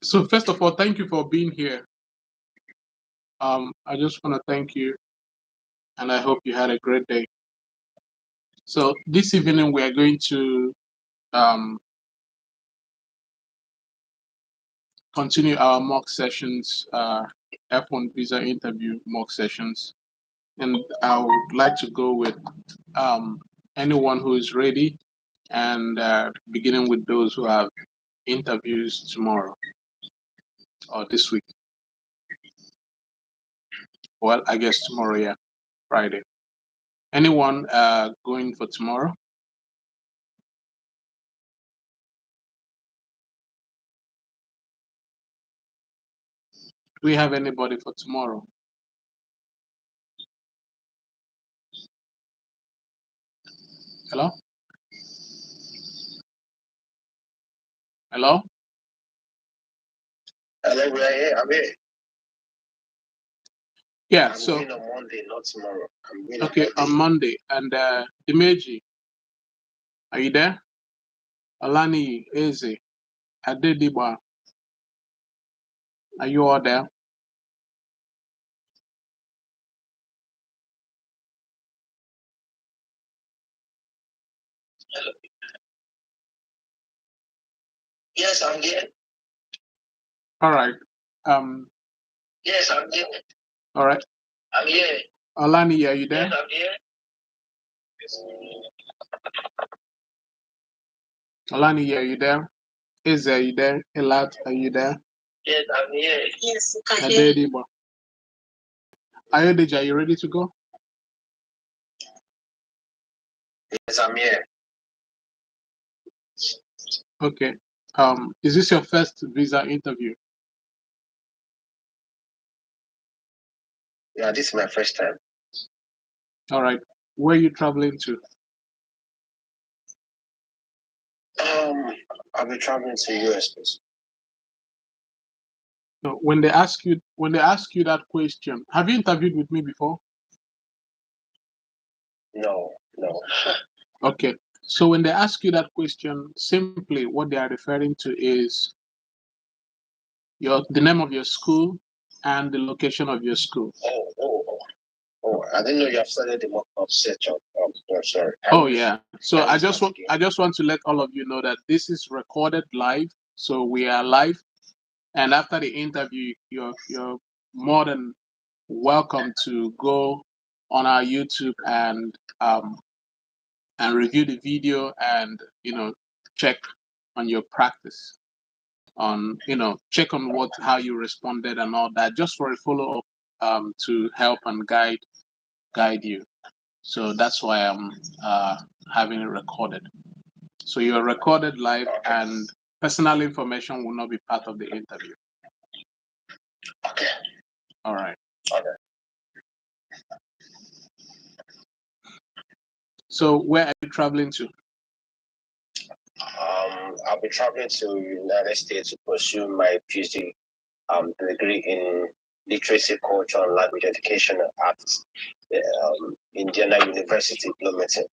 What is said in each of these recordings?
So first of all, thank you for being here. I just want to thank you, and I hope you had a great day. So this evening we are going to um, continue our mock sessions, F1 visa interview mock sessions, and I would like to go with anyone who is ready, and beginning with those who have interviews tomorrow or this week. Well, I guess tomorrow, yeah, Friday. Anyone going for tomorrow? Do we have anybody for tomorrow? Hello? Hello? Hello, we are here. I'm here. Yeah, I'm so going on Monday, not tomorrow. I'm going okay, on Monday. And Dimeji, are you there? Alani, Eze, Adediba, are you all there? Yes, I'm here. All right. Yes, I'm here. All right. I'm here. Alani, are you there? Yes, I'm here. Alani, are you there? Eze, are you there? Elat, are you there? Yes, I'm here. Yes, I'm here. Adediba. Ayodeji, are you ready to go? Yes, I'm here. Okay. Is this your first visa interview? Yeah, this is my first time. All right. Where are you traveling to? I'll be traveling to US, please. So when they ask you that question, have you interviewed with me before? No. Okay. So when they ask you that question, simply what they are referring to is the name of your school and the location of your school. Oh, I didn't know you have started the mock-up search of sorry. Oh yeah. So I just want to let all of you know that this is recorded live. So we are live, and after the interview, you're more than welcome to go on our YouTube and review the video and check on your practice, on check on how you responded and all that, just for a follow up to help and guide you. So that's why I'm having it recorded. So you're recorded live, and personal information will not be part of the interview. Okay. All right. Okay. So where are you traveling to? I'll be traveling to United States to pursue my PhD degree in literacy, culture, and language education at Indiana University, Bloomington.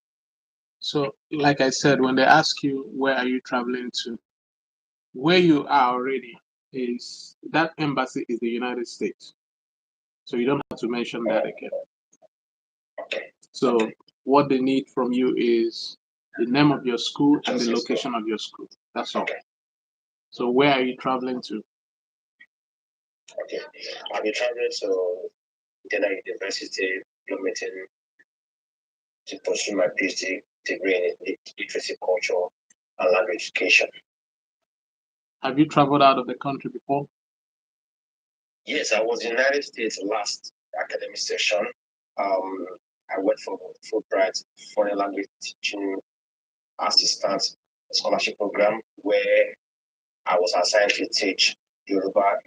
So, like I said, when they ask you where are you traveling to, where you are already is that embassy is the United States. So you don't have to mention that again. Okay. So what they need from you is the name of your school and the location of your school. That's all. Okay. So where are you traveling to? Okay. I'll be traveling to Indiana University, Bloomington, to pursue my PhD degree in literacy, culture, and language education. Have you traveled out of the country before? Yes, I was in the United States last academic session. I went for Fulbright foreign language teaching assistant scholarship program where I was assigned to teach Yoruba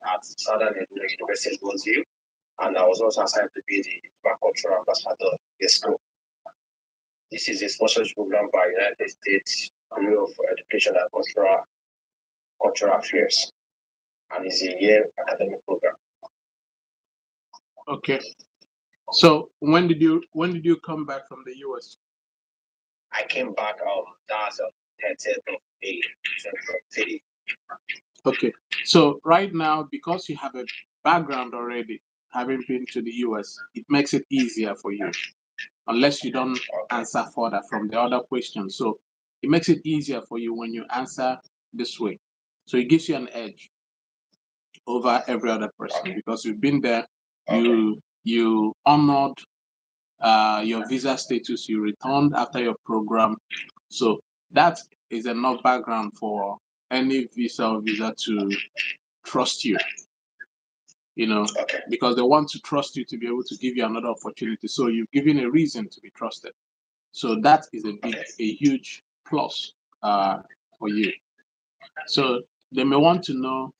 at Southern University of Brazil, and I was also assigned to be the cultural ambassador in the school. This is a sponsorship program by United States Bureau of Education and Cultural Affairs, and it's a year academic program. Okay. So when did you come back from the US? I came back that's 10th of May 2023. Okay. So right now, because you have a background already, having been to the US, it makes it easier for you, unless you don't answer further from the other questions. So it makes it easier for you when you answer this way. So it gives you an edge over every other person because you've been there. You honored your visa status. You returned after your program. So that is enough background for any visa to trust you. Because they want to trust you to be able to give you another opportunity. So you've given a reason to be trusted. So that is a huge plus for you. So they may want to know,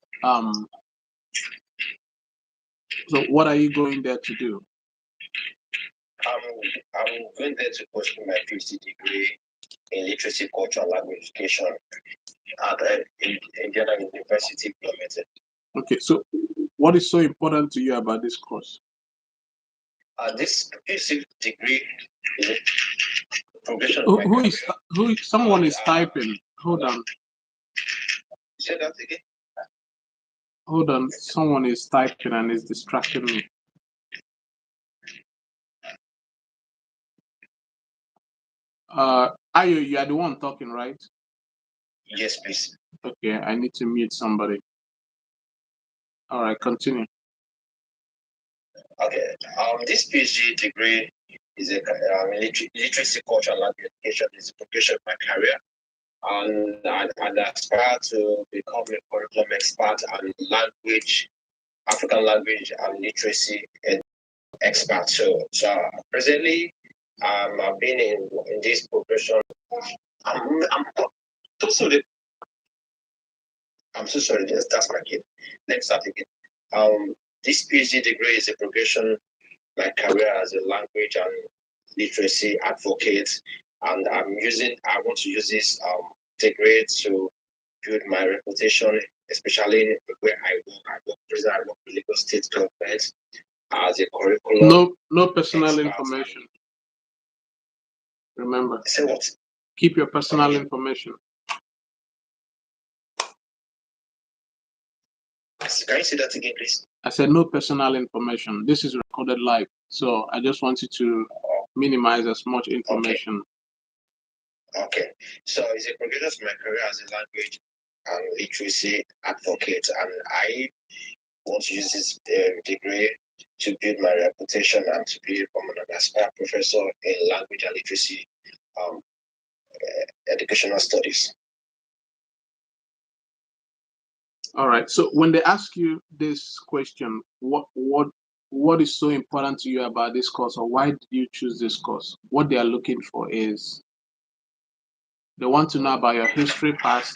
so what are you going there to do? I'm going there to pursue my PhD degree in literacy, culture, and language education at Indiana University, Bloomington. Okay, so what is so important to you about this course? This PhD degree is a progression. Someone is typing. Hold on. Say that again. Hold on. Someone is typing and is distracting me. Ayo, you are the one talking, right? Yes, please. Okay, I need to mute somebody. All right, continue. Okay. This PhD degree is a literacy, culture, and language education is a progression of my career, and I aspire to become a curriculum expert and African language and literacy expert. So presently, I've been in this progression. I'm so sorry. I'm so sorry. That's my kid. Let's start again. This PhD degree is a progression my career as a language and literacy advocate, and I want to use this degree to build my reputation, especially where I work with Lagos State government as a curriculum. No personal information. Remember. Say what? Keep your personal information. Can you say that again, please? I said no personal information. This is recorded live, so I just want you to minimize as much information. Okay. So it's a progression of my career as a language and literacy advocate, and I want to use this degree to build my reputation and to become an aspired professor in language and literacy educational studies. All right. So when they ask you this question, what is so important to you about this course, or why did you choose this course? What they are looking for is they want to know about your history past,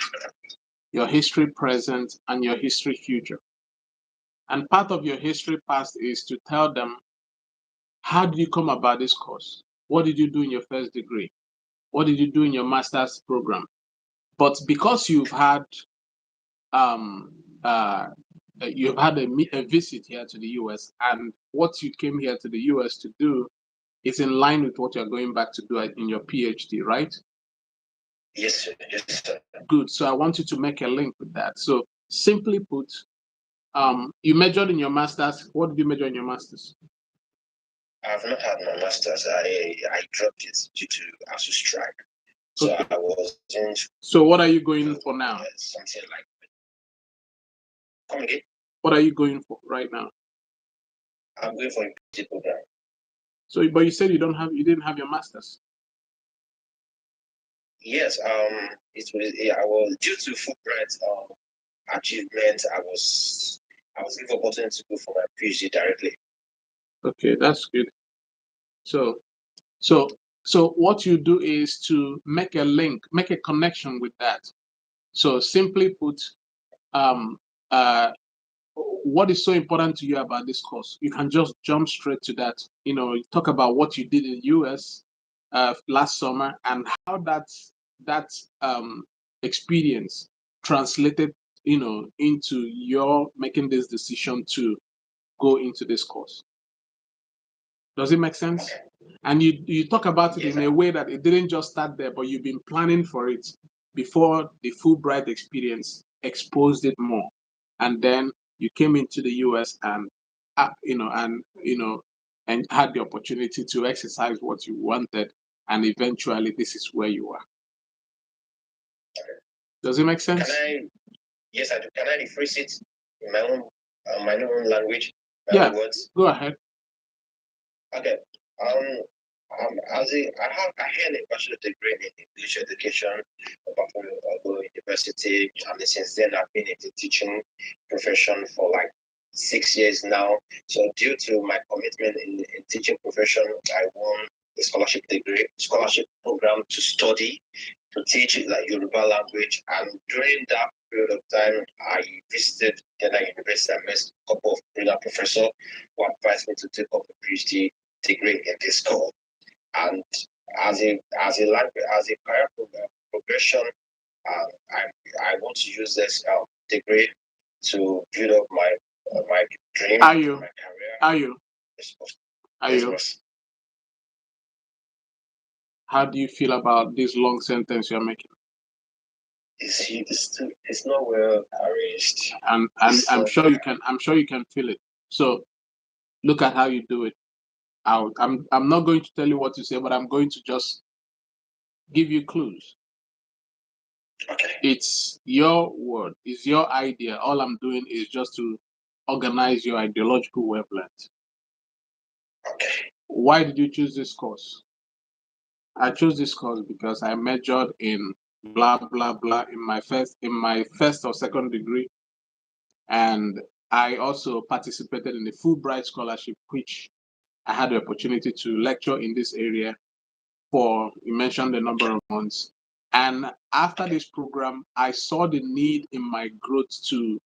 your history present, and your history future. And part of your history past is to tell them, how did you come about this course? What did you do in your first degree? What did you do in your master's program? But because you've had a visit here to the US, and what you came here to the US to do is in line with what you're going back to do in your PhD, right? Yes, sir. Yes, sir. Good. So I want you to make a link with that. So simply put, you majored in your master's. What did you major in your master's? I've not had my master's. I dropped it due to ASU strike. So okay. I was in. So what are you going for now? Something like. Come again. What are you going for right now? I'm going for a PhD program. So, but you said you didn't have your master's. Yes. I was due to Fulbright achievement. I was given opportunity to go for my PhD directly. Okay, that's good. So what you do is to make a link, make a connection with that. So simply put, what is so important to you about this course? You can just jump straight to that. Talk about what you did in the US last summer and how that experience translated, into your making this decision to go into this course. Does it make sense? And you talk about it in a way that it didn't just start there, but you've been planning for it before the Fulbright experience exposed it more. and then you came into the US and and had the opportunity to exercise what you wanted, and eventually this is where you are. Does it make sense? Yes, I do. Can I rephrase it in my own language, Yeah, own words? Go ahead. Okay. I had a bachelor degree in English education at Buffalo University, and since then I've been in the teaching profession for like 6 years now. So due to my commitment in teaching profession, I won the scholarship program to study, to teach like Yoruba language. And during that period of time, I visited Ghana University. I met a couple of brilliant professors who advised me to take up a PhD degree in this school. And as a career progression, I want to use this degree to build up my dream, Are you? my career. Are you? Are you? How do you feel about this long sentence you're making? It's not well arranged. And I'm sure you can. I'm sure you can feel it. So look at how you do it. I'm not going to tell you what to say, but I'm going to just give you clues. Okay. It's your word. It's your idea. All I'm doing is just to organize your ideological wavelength. Okay. Why did you choose this course? I chose this course because I majored in blah blah blah in my first or second degree, and I also participated in the Fulbright scholarship, which I had the opportunity to lecture in this area for, you mentioned the number of months. And after this program, I saw the need in my growth to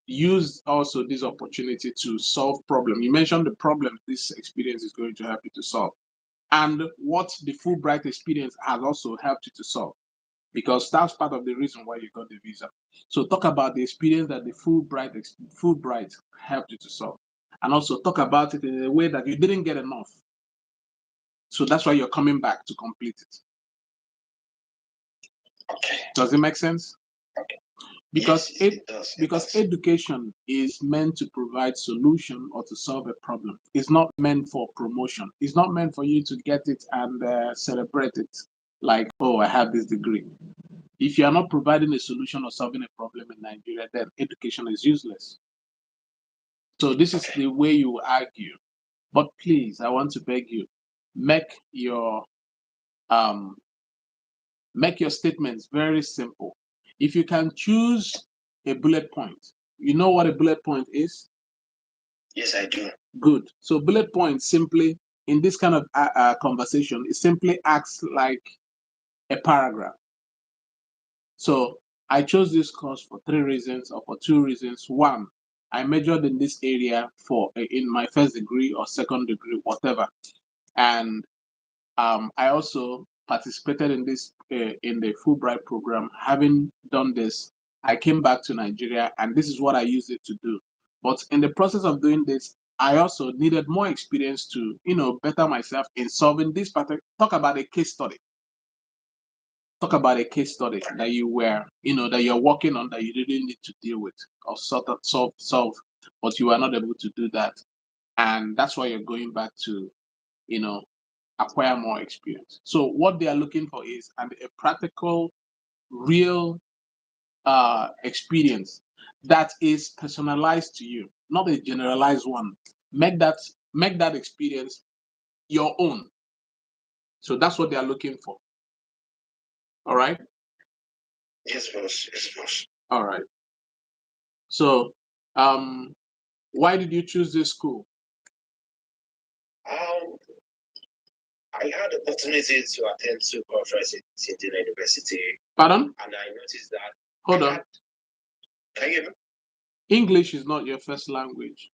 use also this opportunity to solve problems. You mentioned the problem this experience is going to help you to solve, and what the Fulbright experience has also helped you to solve, because that's part of the reason why you got the visa. So talk about the experience that the Fulbright helped you to solve, and also talk about it in a way that you didn't get enough. So that's why you're coming back to complete it. Okay. Does it make sense? Okay. Because yes, it does. Because education is meant to provide solution or to solve a problem. It's not meant for promotion. It's not meant for you to get it and celebrate it like, oh, I have this degree. If you are not providing a solution or solving a problem in Nigeria, then education is useless. So this is the way you argue. But please, I want to beg you, make your statements very simple. If you can choose a bullet point, you know what a bullet point is? Yes, I do. Good. So bullet point simply in this kind of conversation, it simply acts like a paragraph. So I chose this course for 3 reasons or for 2 reasons. One, I majored in this area in my first degree or second degree, whatever. And I also participated in this in the Fulbright program. Having done this, I came back to Nigeria, and this is what I used it to do. But in the process of doing this, I also needed more experience to, better myself in solving this particular. Talk about a case study. Talk about a case study that you were, that you're working on that you didn't need to deal with or solve, but you were not able to do that, and that's why you're going back to, acquire more experience. So what they are looking for is a practical, real experience that is personalized to you, not a generalized one. Make that experience your own. So that's what they are looking for. All right. Yes, boss. Yes, boss. All right. So, why did you choose this school? I had the opportunity to attend 2 conferences in the university. Pardon? And I noticed that. Hold on. Can you hear me? English is not your first language.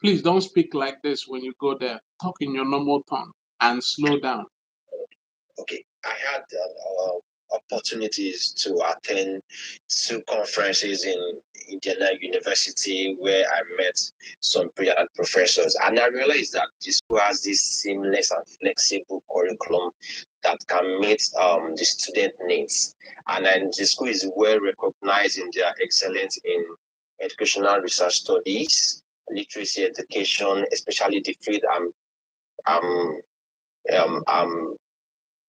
Please don't speak like this when you go there. Talk in your normal tone and slow down. Okay. I had opportunities to attend 2 conferences in Indiana University where I met some brilliant professors, and I realized that this school has this seamless and flexible curriculum that can meet the student needs, and then the school is well recognized in their excellence in educational research studies, literacy education, especially the field I'm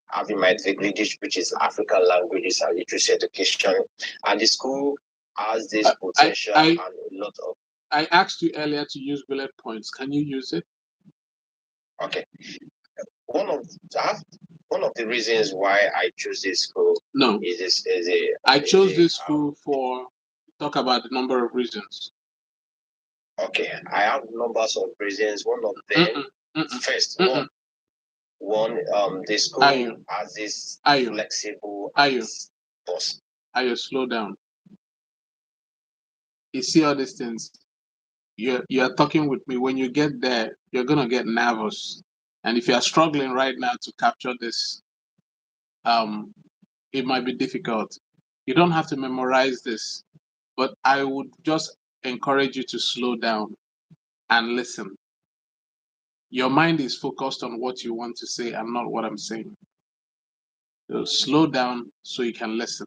having my degree, which is African languages and literacy education. And the school has this potential and a lot of. I asked you earlier to use bullet points. Can you use it? Okay. One of the reasons why I chose this school. No. I chose this school for talk about the number of reasons. Okay, I have numbers of reasons. One of them, first, one, the school has this flexible. Ayo, slow down. You see all these things. You're talking with me. When you get there, you're gonna get nervous. And if you are struggling right now to capture this, it might be difficult. You don't have to memorize this, but I would just encourage you to slow down and listen. Your mind is focused on what you want to say and not what I'm saying. So slow down so you can listen.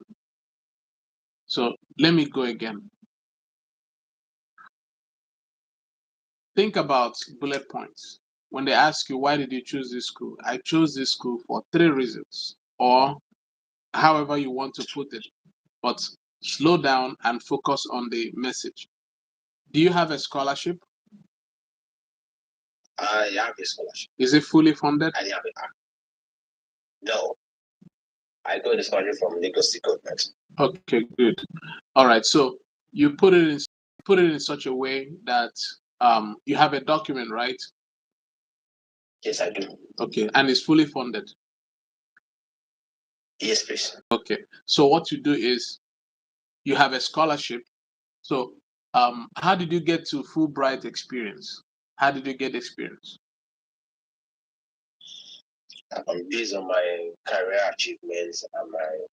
So let me go again. Think about bullet points. When they ask you, why did you choose this school? I chose this school for 3 reasons, or however you want to put it. But slow down and focus on the message. Do you have a scholarship? I have a scholarship. Is it fully funded? I have it. No. I got the scholarship from Lagos State government. Okay, good. All right. So you put it in such a way that you have a document, right? Yes, I do. Okay, and it's fully funded. Yes, please. Okay. So what you do is you have a scholarship. So how did you get to Fulbright experience? How did you get experience? Based on my career achievements and my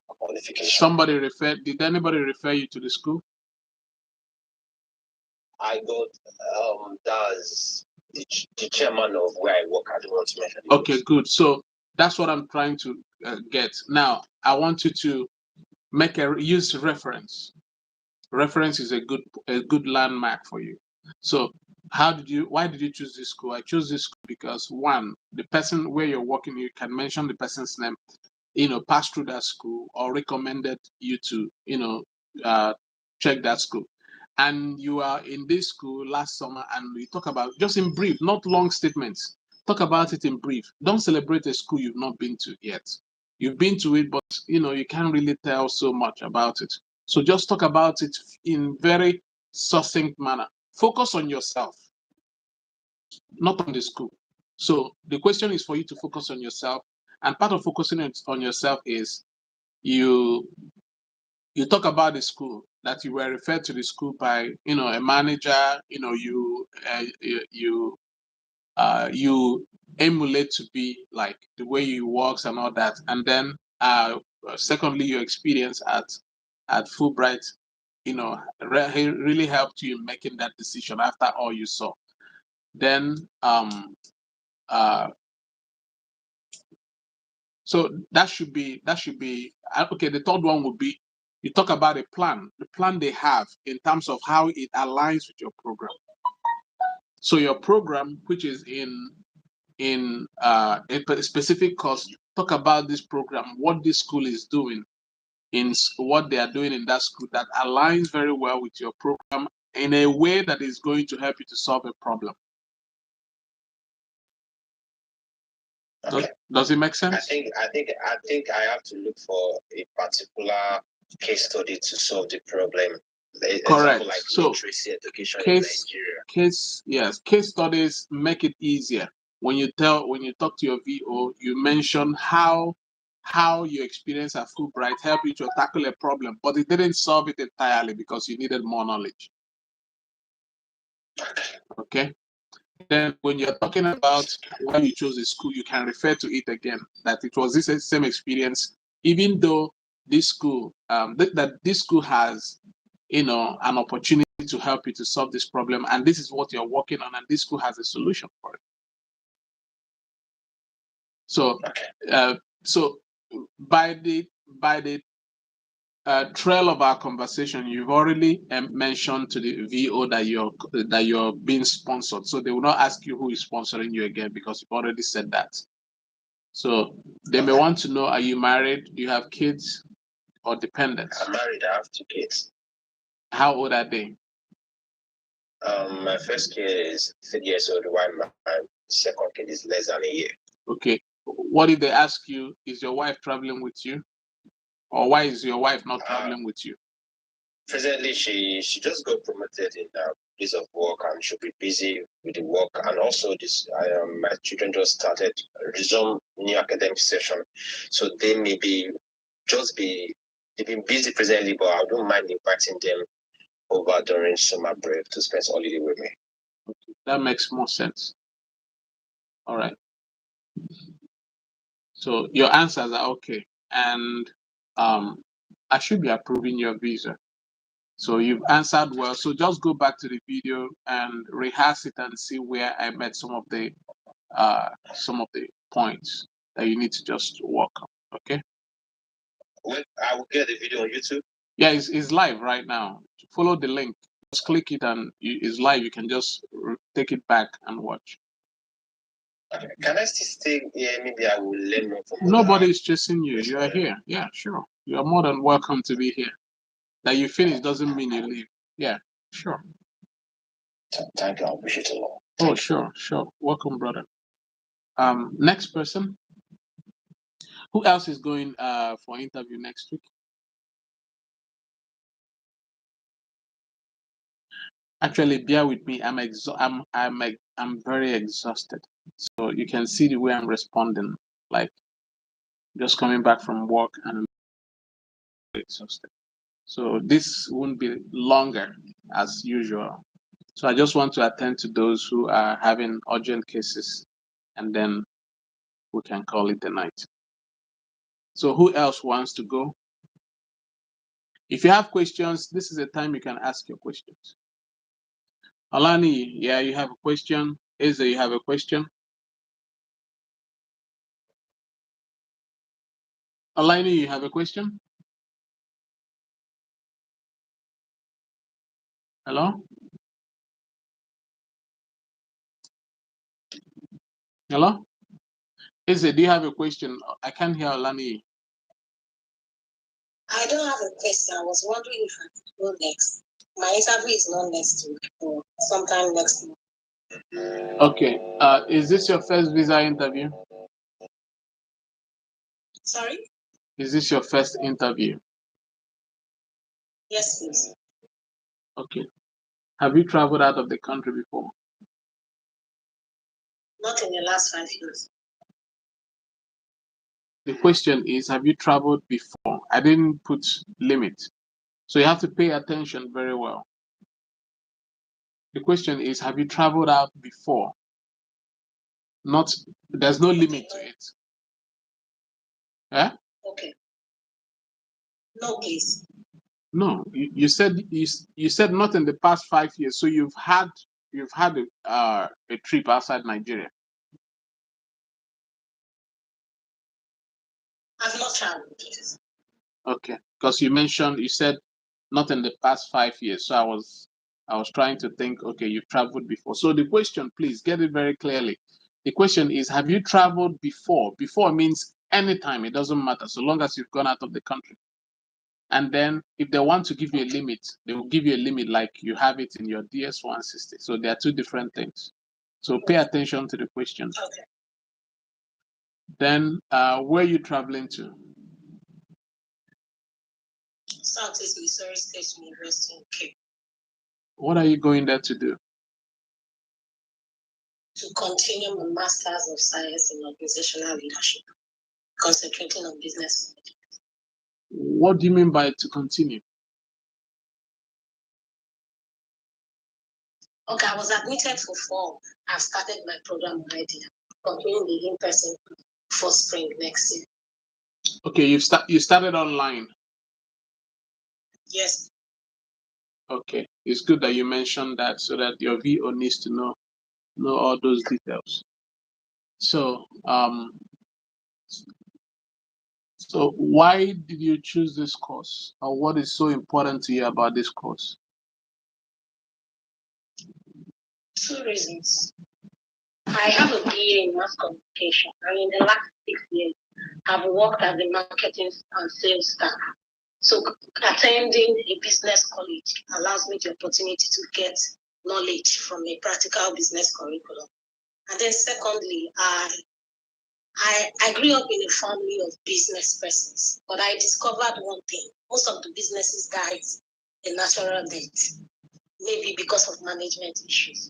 qualification. Did anybody refer you to the school? I got that's the chairman of where I work. I don't want to mention. Okay, good. So that's what I'm trying to get. Now I want you to use reference. Reference is a good landmark for you. So why did you choose this school? I chose this school because, one, the person where you're working, you can mention the person's name, passed through that school or recommended you to, check that school. And you are in this school last summer and we talk about, just in brief, not long statements, talk about it in brief. Don't celebrate a school you've not been to yet. You've been to it, but you can't really tell so much about it. So just talk about it in very succinct manner. Focus on yourself, not on the school. So the question is for you to focus on yourself. And part of focusing on yourself is you talk about the school, that you were referred to the school by a manager. You emulate to be like the way you works and all that. And then secondly, your experience at Fulbright really helped you in making that decision after all you saw. Then so that should be okay. The third one would be you talk about the plan they have in terms of how it aligns with your program. So your program, which is in a specific course, talk about this program, what this school is doing, in what they are doing in that school that aligns very well with your program in a way that is going to help you to solve a problem. Okay. Does it make sense? I think I have to look for a particular case study to solve the problem. Correct. Like So literacy education in Nigeria. Case studies make it easier. When you talk to your VO, you mention how your experience at Fulbright helped you to tackle a problem, but it didn't solve it entirely because you needed more knowledge. Okay. Then when you're talking about why you chose the school, you can refer to it again, that it was this same experience, even though this school, that this school has, an opportunity to help you to solve this problem, and this is what you're working on, and this school has a solution for it. So, so by the trail of our conversation, you've already mentioned to the VO that you're being sponsored. So they will not ask you who is sponsoring you again because you've already said that. So they may want to know: are you married? Do you have kids or dependents? I'm married. I have 2 kids. How old are they? My first kid is 3 years old, while my second kid is less than a year. Okay. What if they ask you, is your wife traveling with you? Or why is your wife not traveling with you? Presently, she just got promoted in a place of work, and she'll be busy with the work. And also, my children just started resume new academic session, so they may be they've been busy presently, but I don't mind inviting them over during summer break to spend holiday with me. Okay, that makes more sense. All right. So your answers are okay, and I should be approving your visa. So you've answered well. So just go back to the video and rehearse it and see where I met some of the points that you need to just work on. Okay. Well, I will get the video on YouTube. Yeah, it's live right now. Follow the link. Just click it and it's live. You can just take it back and watch. Okay. Can I still stay here? Maybe I will learn more from Nobody is chasing you. You are here. Yeah, sure. You are more than welcome to be here. That you finish doesn't mean you leave. Yeah, sure. Thank you. I appreciate it a lot. Oh, sure. Welcome, brother. Next person. Who else is going for interview next week? Actually, bear with me. I'm very exhausted. So you can see the way I'm responding, like just coming back from work and I'm very exhausted. So this won't be longer as usual. So I just want to attend to those who are having urgent cases, and then we can call it a night. So who else wants to go? If you have questions, this is a time you can ask your questions. Alani, yeah, you have a question. Eze, you have a question? Alani, you have a question? Hello? Hello? Eze, do you have a question? I can't hear Alani. I don't have a question. I was wondering if I could go next. My interview is not next week, or sometime next month. Okay. Is this your first visa interview? Sorry? Is this your first interview? Yes, please. Okay. Have you traveled out of the country before? Not in the last 5 years. The question is, have you traveled before? I didn't put limit. So you have to pay attention very well. The question is, have you traveled out before? Not, there's no limit to it. Yeah? Okay. No, please. No, you said not in the past 5 years. So you've had a trip outside Nigeria. I've not traveled, please. Okay, because you said not in the past 5 years. So I was trying to think. Okay, you've traveled before. So the question, please get it very clearly. The question is, have you traveled before? Before means anytime. It doesn't matter so long as you've gone out of the country. And then if they want to give you a limit, they will give you a limit like you have it in your DS-160. So they are two different things. So pay attention to the question. Okay. Then where are you traveling to? Southeast Missouri State University in Cape. What are you going there to do? To continue my Masters of Science in Organizational Leadership, concentrating on business management. What do you mean by to continue? Okay, I was admitted for fall. I've started my program already. Continuing the in-person for spring next year. Okay, you started online. Yes. Okay, it's good that you mentioned that so that your VO needs to know all those details. So So why did you choose this course, or what is so important to you about this course? Two reasons. I have a BA in mass communication, and in the last 6 years, I've worked as a marketing and sales staff. So attending a business college allows me the opportunity to get knowledge from a practical business curriculum. And then secondly, I grew up in a family of business persons, but I discovered one thing: most of the businesses died a natural death, maybe because of management issues.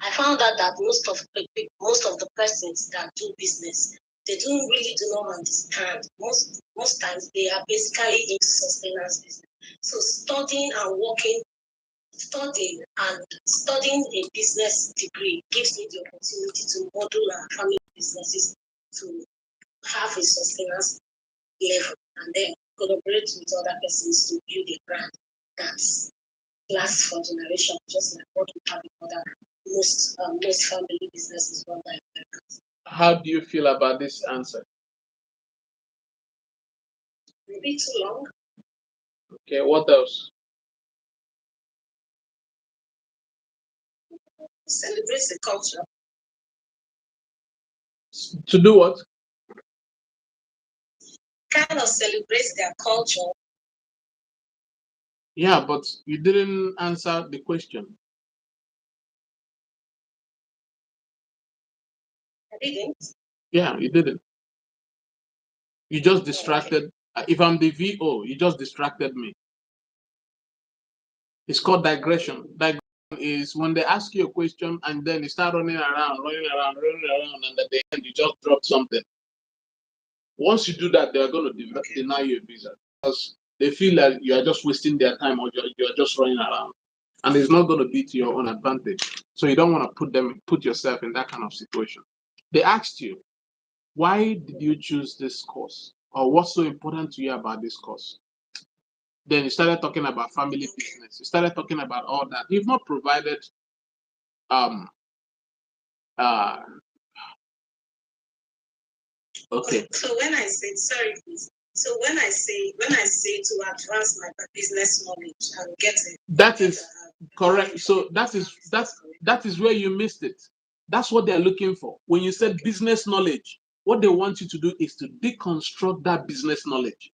I found out that most of the persons that do business, they don't really do not understand. Most times they are basically into sustenance business. So studying a business degree gives me the opportunity to model our family businesses to have a sustenance level, and then collaborate with other persons to build a brand that lasts for generations, just like what we have in other most family businesses run by Americans. How do you feel about this answer? A bit too long. Okay, what else? Celebrates the culture. To do what? Kind of celebrates their culture. Yeah, but you didn't answer the question. I didn't. Yeah, you didn't. You just distracted. If I'm the VO, you just distracted me. It's called digression. Digression is when they ask you a question and then you start running around, and at the end you just drop something. Once you do that, they are going to deny you a visa because they feel like you are just wasting their time or you are just running around, and it's not going to be to your own advantage. So you don't want to put yourself in that kind of situation. They asked you, why did you choose this course, or what's so important to you about this course? Then you started talking about family business. You started talking about all that. You've not provided uh okay. So when I say sorry, please. So when I say to advance my business knowledge and get it, that is correct. So that is where you missed it. That's what they're looking for. When you said business knowledge, what they want you to do is to deconstruct that business knowledge.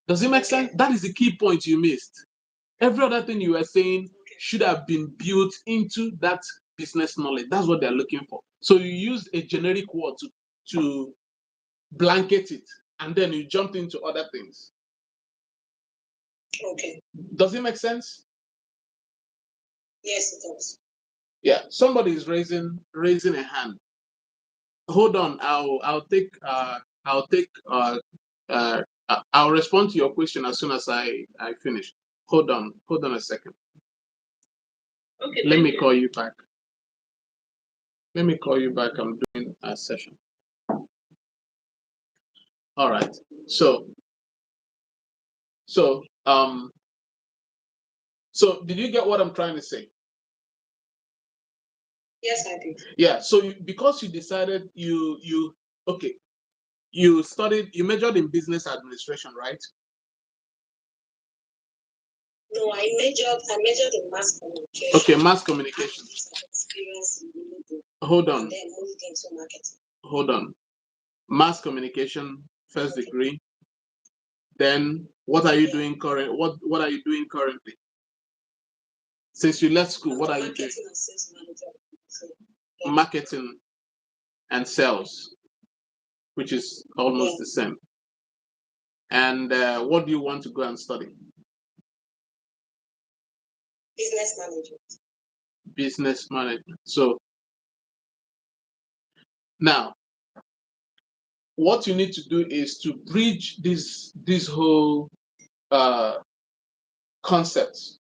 Does it make sense? That is the key point you missed. Every other thing you were saying should have been built into that business knowledge. That's what they're looking for. So you used a generic word to blanket it, and then you jumped into other things. Okay. Does it make sense? Yes, it does. Yeah. Somebody is raising a hand. Hold on. I'll respond to your question as soon as I finish. Hold on a second. Okay. Let me call you back. I'm doing a session. All right. So did you get what I'm trying to say? Yes, I did. Yeah. So because you decided you majored in business administration, right? No, I majored in mass communication. Okay, mass communication. Experience in Hold on. and then moved into marketing. Hold on. Mass communication, first degree. Then what are you doing currently? What are you doing currently? Since you left school, what are you doing? And sales manager. Marketing and sales, which is almost the same. And what do you want to go and study? Business management. Business management. So now, what you need to do is to bridge this whole concept.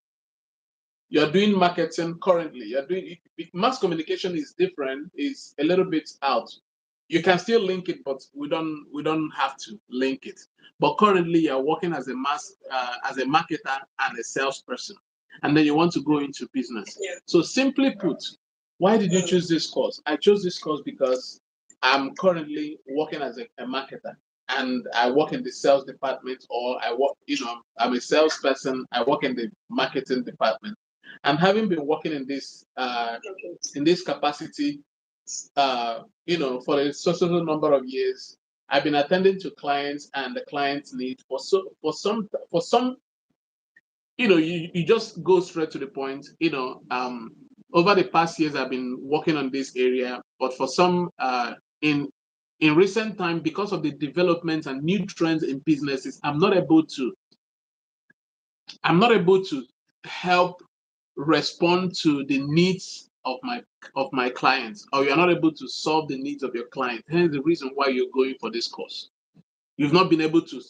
You're doing marketing currently. You're doing mass communication is different. Is a little bit out. You can still link it, but we don't have to link it. But currently, you're working as a marketer and a salesperson, and then you want to go into business. Yeah. So simply put, why did you choose this course? I chose this course because I'm currently working as a marketer, and I work in the sales department, or I work, I'm a salesperson, I work in the marketing department. And having been working in this capacity, for a certain number of years, I've been attending to clients and the clients' needs. For some, you just go straight to the point. Over the past years, I've been working on this area, but for some, in recent time, because of the developments and new trends in businesses, I'm not able to help respond to the needs of my clients, or you're not able to solve the needs of your client. Hence the reason why you're going for this course. You've not been able to,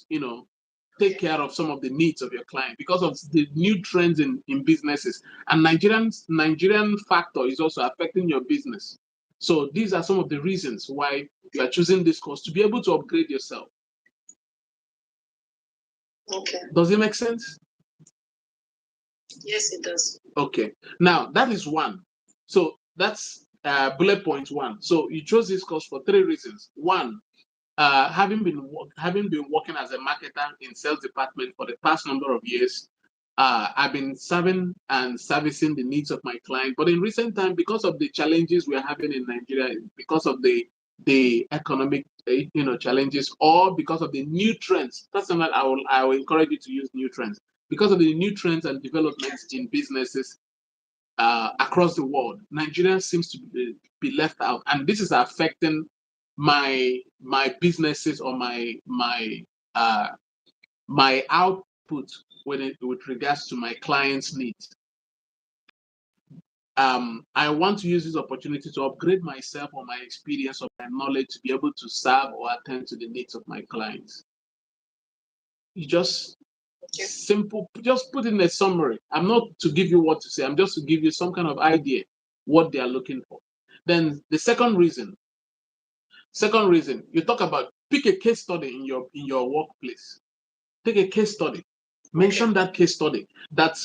take care of some of the needs of your client because of the new trends in businesses. And Nigerian factor is also affecting your business. So these are some of the reasons why you are choosing this course, to be able to upgrade yourself. Okay. Does it make sense? Yes, it does. Okay. Now that is one. So that's bullet point one. So you chose this course for 3 reasons. One, having been working as a marketer in sales department for the past number of years, I've been serving and servicing the needs of my client. But in recent time, because of the challenges we're having in Nigeria, because of the economic challenges, or because of the new trends, personally, I will encourage you to use new trends. Because of the new trends and developments in businesses across the world, Nigeria seems to be left out, and this is affecting my businesses, or my output with regards to my clients' needs. I want to use this opportunity to upgrade myself, or my experience, or my knowledge, to be able to serve or attend to the needs of my clients. You just simple, just put in a summary. I'm not to give you what to say, I'm just to give you some kind of idea what they are looking for. Then the second reason, you talk about, pick a case study in your workplace. Take a case study, mention that case study, that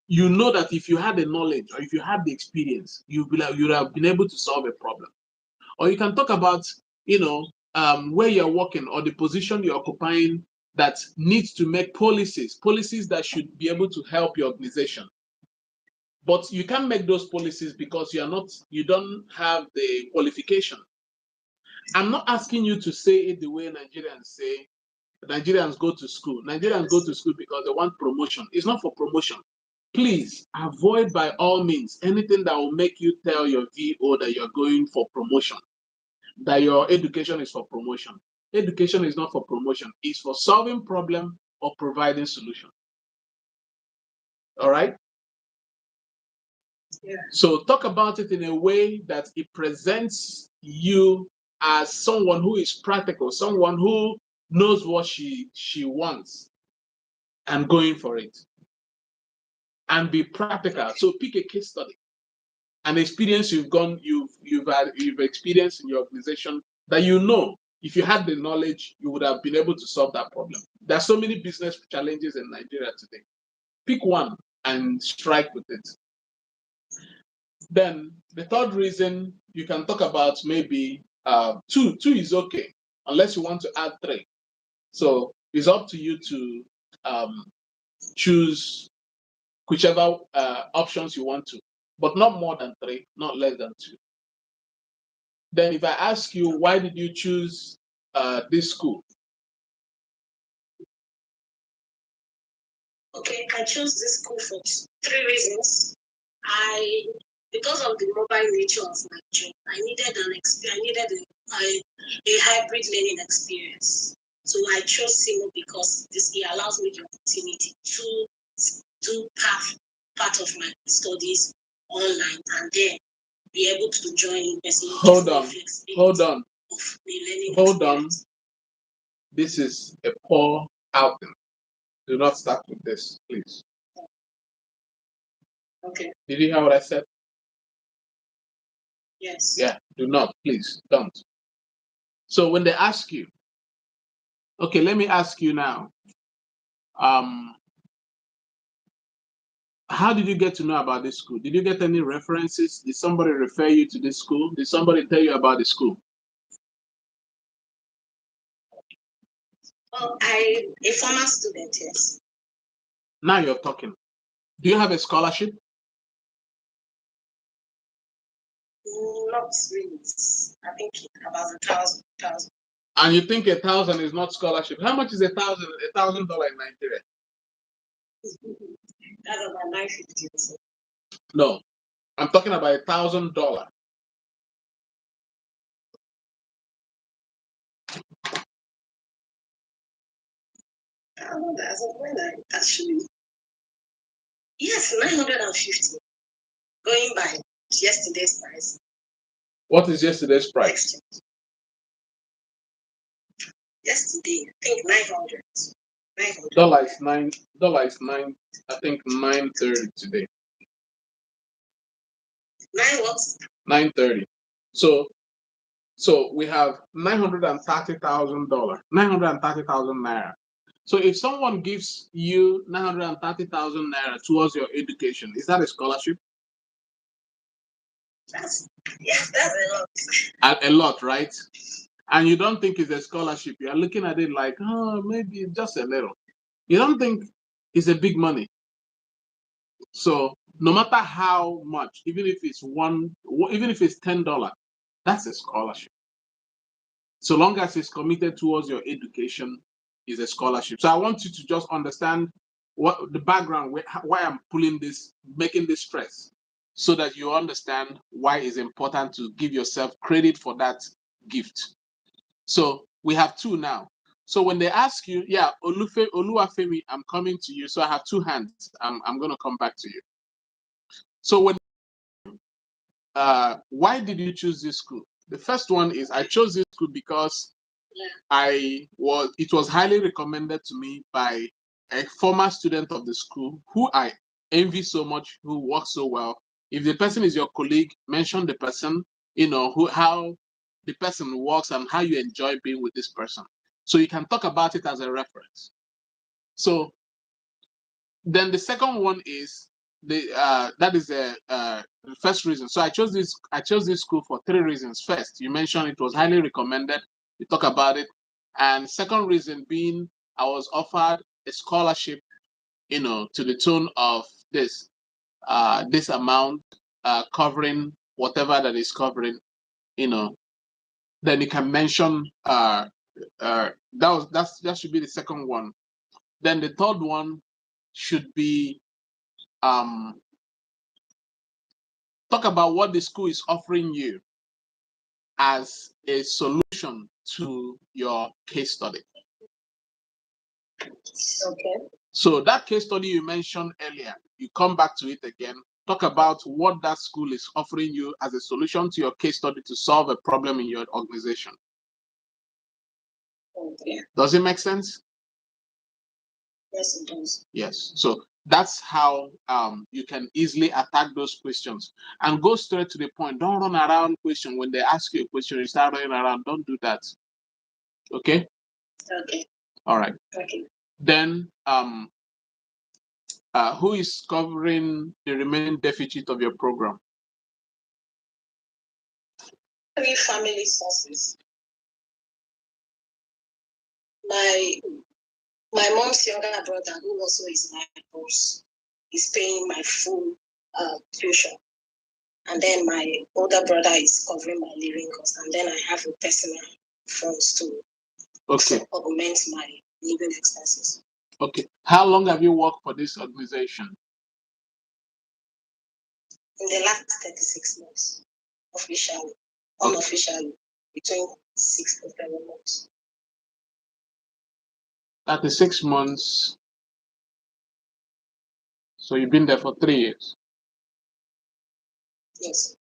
you know that if you had the knowledge, or if you had the experience, you would have been able to solve a problem. Or you can talk about, where you're working, or the position you're occupying, that needs to make policies that should be able to help your organization. But you can't make those policies because you don't have the qualification. I'm not asking you to say it the way Nigerians say. Nigerians go to school. Nigerians go to school because they want promotion. It's not for promotion. Please avoid, by all means, anything that will make you tell your VO that you're going for promotion, that your education is for promotion. Education is not for promotion. It's for solving problem or providing solution. All right? Yeah. So talk about it in a way that it presents you as someone who is practical, someone who knows what she wants and going for it. And be practical. So pick a case study, an experience you've experienced in your organization, that if you had the knowledge, you would have been able to solve that problem. There are so many business challenges in Nigeria today. Pick one and strike with it. Then the third reason, you can talk about maybe 2. 2 is okay, unless you want to add 3. So it's up to you to choose whichever options you want to, but not more than 3, not less than 2. Then if I ask you, why did you choose this school? Okay, I chose this school for 3 reasons. Because of the mobile nature of my job, I needed a hybrid learning experience. So I chose CIMO because it allows me the opportunity to do part of my studies online, and then be able to join in person. Hold on. This is a poor outing. Do not start with this, please. Okay. Did you hear what I said? Yes. Yeah, do not, please, don't. So when they ask you, okay, let me ask you now, how did you get to know about this school? Did you get any references? Did somebody refer you to this school? Did somebody tell you about the school? Oh, a former student, yes. Now you're talking. Do you have a scholarship? Not really. I think about 1,000. And you think 1,000 is not scholarship? How much is $1,000 in Nigeria? That's about 950. No, I'm talking about $1,000. Actually, yes, 950. Going by yesterday's price. What is yesterday's price? Yesterday, I think 900. Dollar is nine. I think 9.30 today. 9 what? 9.30. So we have $930,000. 930,000 naira. So if someone gives you 930,000 naira towards your education, is that a scholarship? That's a lot. A lot, right? And you don't think it's a scholarship. You are looking at it like, oh, maybe it's just a little. You don't think it's a big money. So no matter how much, even if it's $10, that's a scholarship. So long as it's committed towards your education, is a scholarship. So I want you to just understand what the background, why I'm pulling this, making this stress, so that you understand why it's important to give yourself credit for that gift. So we have two now. So when they ask you, yeah, Oluwafemi, I'm coming to you. So I have two hands. I'm going to come back to you. So when why did you choose this school? The first one is I chose this school because it was highly recommended to me by a former student of the school who I envy so much, who works so well. If the person is your colleague, mention the person, how the person works and how you enjoy being with this person. So you can talk about it as a reference. So then the second one is that is the first reason. So I chose this school for three reasons. First, you mentioned it was highly recommended. You talk about it. And second reason being I was offered a scholarship, to the tune of this amount, covering whatever that is covering, then you can mention that should be the second one. Then the third one should be talk about what the school is offering you as a solution to your case study. Okay. So that case study you mentioned earlier, you come back to it again, talk about what that school is offering you as a solution to your case study to solve a problem in your organization. Okay. Does it make sense? Yes, it does. Yes. So that's how you can easily attack those questions and go straight to the point. Don't run around question. When they ask you a question, you start running around. Don't do that. Okay? Okay. All right. Okay. Then who is covering the remaining deficit of your program? 3 family sources. My mom's younger brother, who also is my boss, is paying my full tuition. And then my older brother is covering my living cost. And then I have a personal funds to augment my living expenses. Okay. How long have you worked for this organization? In the last 36 months, officially. Unofficially, between 6 to 7 months. 36 months. So you've been there for 3 years. Yes.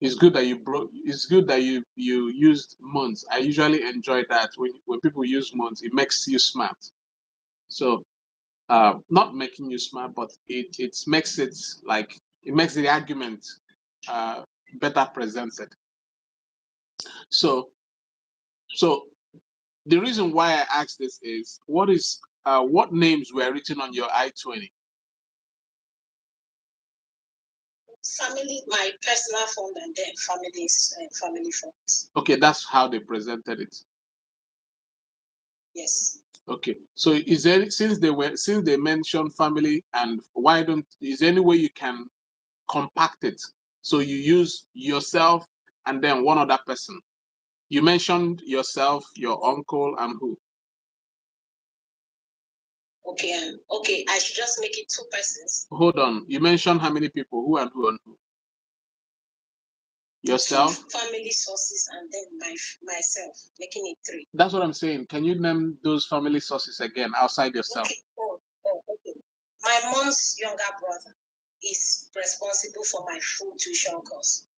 It's good that you used months. I usually enjoy that when people use months, it makes you smart. So not making you smart, but it makes the argument better presented. So the reason why I asked this is what names were written on your I-20? Family, my personal fund, and then family funds. Okay, that's how they presented it. Yes. Okay. So is there, since they mentioned family, and is there any way you can compact it? So you use yourself and then one other person. You mentioned yourself, your uncle, and who? Okay. Okay. I should just make it 2 persons. Hold on. You mentioned how many people? Who and who and who? Yourself? 2 family sources and then myself, making it 3. That's what I'm saying. Can you name those family sources again outside yourself? Okay. Okay. My mom's younger brother is responsible for my full tuition cost.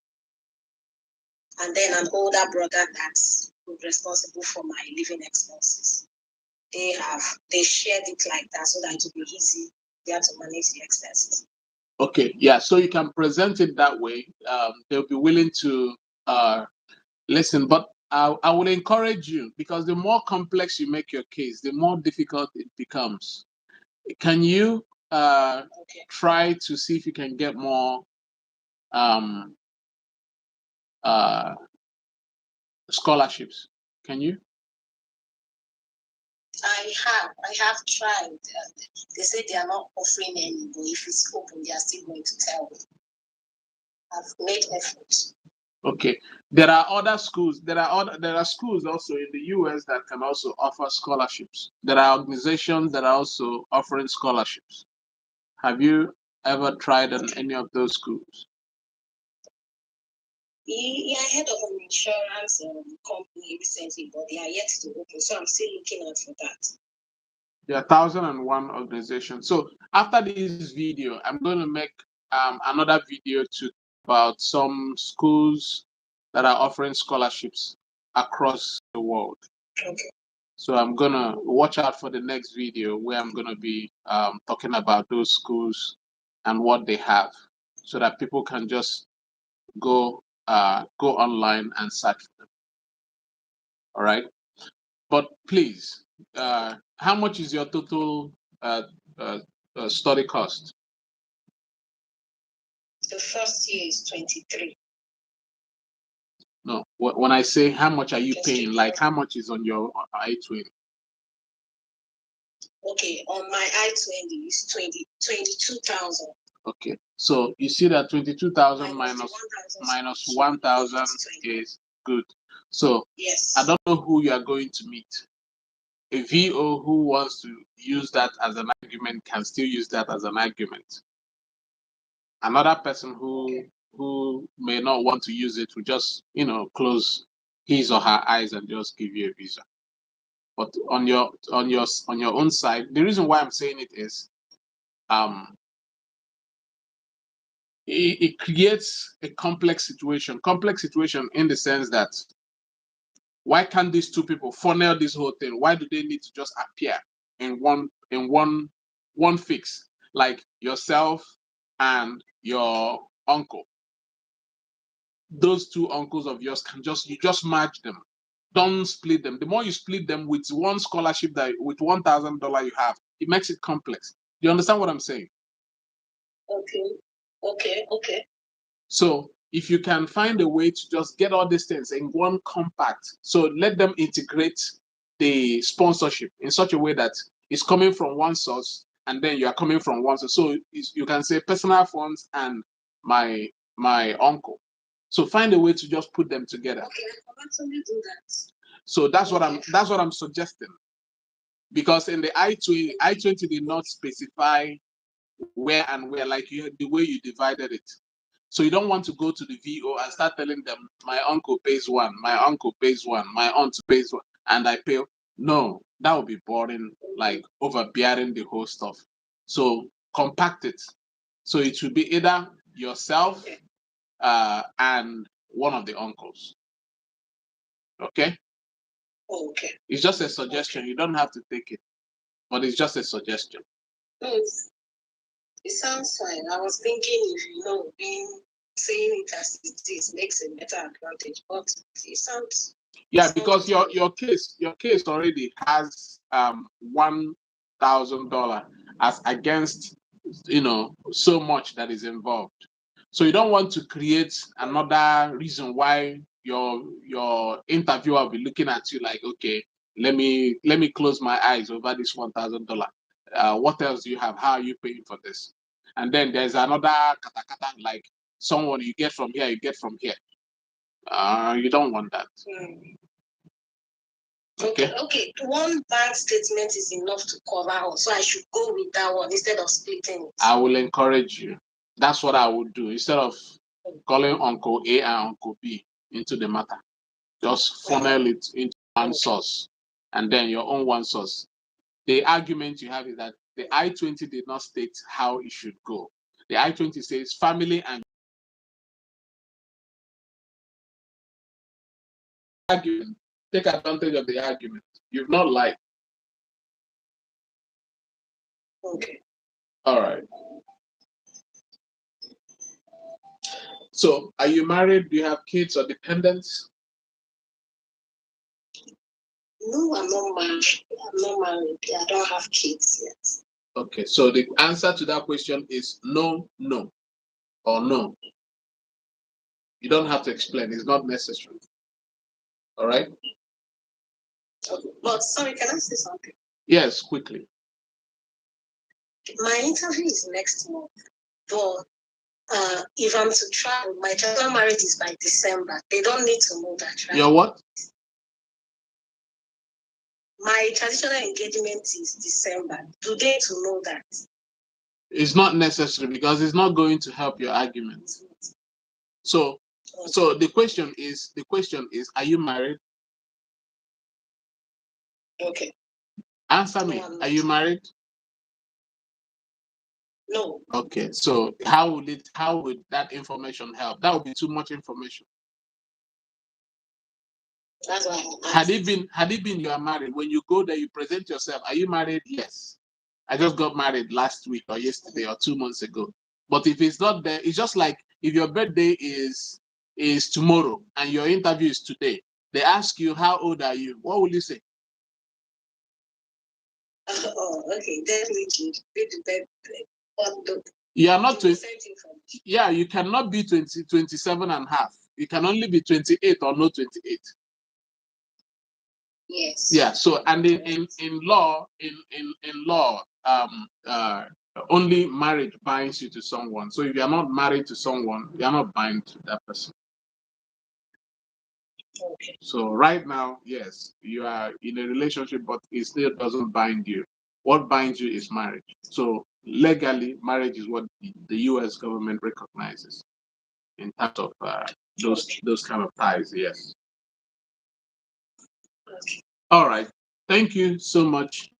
And then an older brother that's responsible for my living expenses. They shared it like that so that it will be easy. They have to manage the expenses. Okay, yeah. So you can present it that way. They'll be willing to listen, but I will encourage you, because the more complex you make your case, the more difficult it becomes. Can you try to see if you can get more uh, scholarships? Can you? I have tried. They say they are not offering any, but if it's open, they are still going to tell me. I've made efforts. Okay. There are other schools. There are schools also in the US that can also offer scholarships. There are organizations that are also offering scholarships. Have you ever tried on any of those schools? Yeah, I heard of an insurance company recently, but they are yet to open. So I'm still looking out for that. There are 1,001 organizations. So after this video, I'm going to make another video about some schools that are offering scholarships across the world. Okay. So I'm going to watch out for the next video where I'm going to be talking about those schools and what they have, so that people can just go online and search for them. All right. But please, how much is your total study cost? The first year is 23. No, when I say how much are you paying, like how much is on your I-20? Okay, on my I-20 is 22,000. Okay, so you see that 22,000 minus 1,000 is good. So yes, I don't know who you are going to meet. A VO who wants to use that as an argument can still use that as an argument. Another person who may not want to use it will just, close his or her eyes and just give you a visa. But on your own side, the reason why I'm saying it is it creates a complex situation in the sense that, why can't these two people funnel this whole thing? Why do they need to just appear in one fix, like yourself and your uncle? Those two uncles of yours can you just merge them. Don't split them. The more you split them with one scholarship, that with $1,000 you have, it makes it complex. Do you understand what I'm saying? Okay. So if you can find a way to just get all these things in one compact, so let them integrate the sponsorship in such a way that it's coming from one source and then you are coming from one source. So you can say personal funds and my uncle. So find a way to just put them together. Okay, I can actually do that. So that's what I'm suggesting. Because in the I-20 did not specify where and where, like the way you divided it. So you don't want to go to the VO and start telling them, my uncle pays one, my uncle pays one, my aunt pays one, and I pay. No, that would be boring, like overbearing the whole stuff. So compact it. So it should be either yourself and one of the uncles. Okay? Okay. It's just a suggestion. You don't have to take it, but it's just a suggestion. It sounds fine. I was thinking if saying it as it is makes a better advantage, but it sounds. Yeah, because your case already has $1,000 as against so much that is involved. So you don't want to create another reason why your interviewer will be looking at you like, okay, let me close my eyes over this $1,000. What else do you have? How are you paying for this? And then there's another katakata, like someone you get from here, you get from here. You don't want that. Okay. Okay. One bank statement is enough to cover all, so I should go with that one instead of splitting it. I will encourage you. That's what I would do instead of calling Uncle A and Uncle B into the matter. Just funnel it into one source, and then your own one source. The argument you have is that the I-20 did not state how it should go. The I-20 says family and argument. Take advantage of the argument. You've not lied. Okay. All right. So, are you married? Do you have kids or dependents? No, I'm not married. I'm not married. I don't have kids yet. Okay, so the answer to that question is no, no, or no. You don't have to explain. It's not necessary. All right? Okay. But sorry, can I say something? Yes, quickly. My interview is next month, but if I'm to travel, my traditional marriage is by December. They don't need to know that, right? Your what? My traditional engagement is December. Do they to know that? It's not necessary because it's not going to help your argument. So the question is, are you married? Okay. Answer me. Are you married? No. Okay. So how would that information help? That would be too much information. That's why had it been you are married, when you go there, you present yourself. Are you married? Yes. I just got married last week or yesterday or 2 months ago. But if it's not there, it's just like if your birthday is tomorrow and your interview is today. They ask you, how old are you? What will you say? Oh, okay. Definitely. You are not 20. Yeah, you cannot be 27 and a half. You can only be 28 or not 28. Yes. Yeah. So, and in law, only marriage binds you to someone. So if you are not married to someone, you are not bound to that person. Okay. So right now, yes, you are in a relationship, but it still doesn't bind you. What binds you is marriage. So legally, marriage is what the U.S. government recognizes in terms of those kind of ties. Yes. Okay. All right. Thank you so much.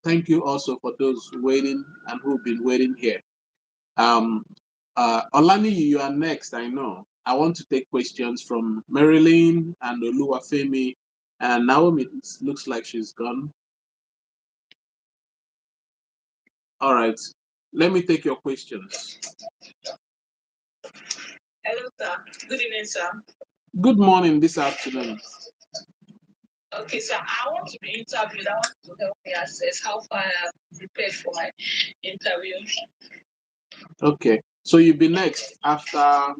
Thank you also for those waiting and who've been waiting here. Olani, you are next, I know. I want to take questions from Marilyn and Oluwafemi, and Naomi looks like she's gone. All right. Let me take your questions. Hello, sir. Good evening, sir. Good morning this afternoon. Okay, so I want to be interviewed. I want to help me assess how far I have prepared for my interview. Okay, so you'll be next after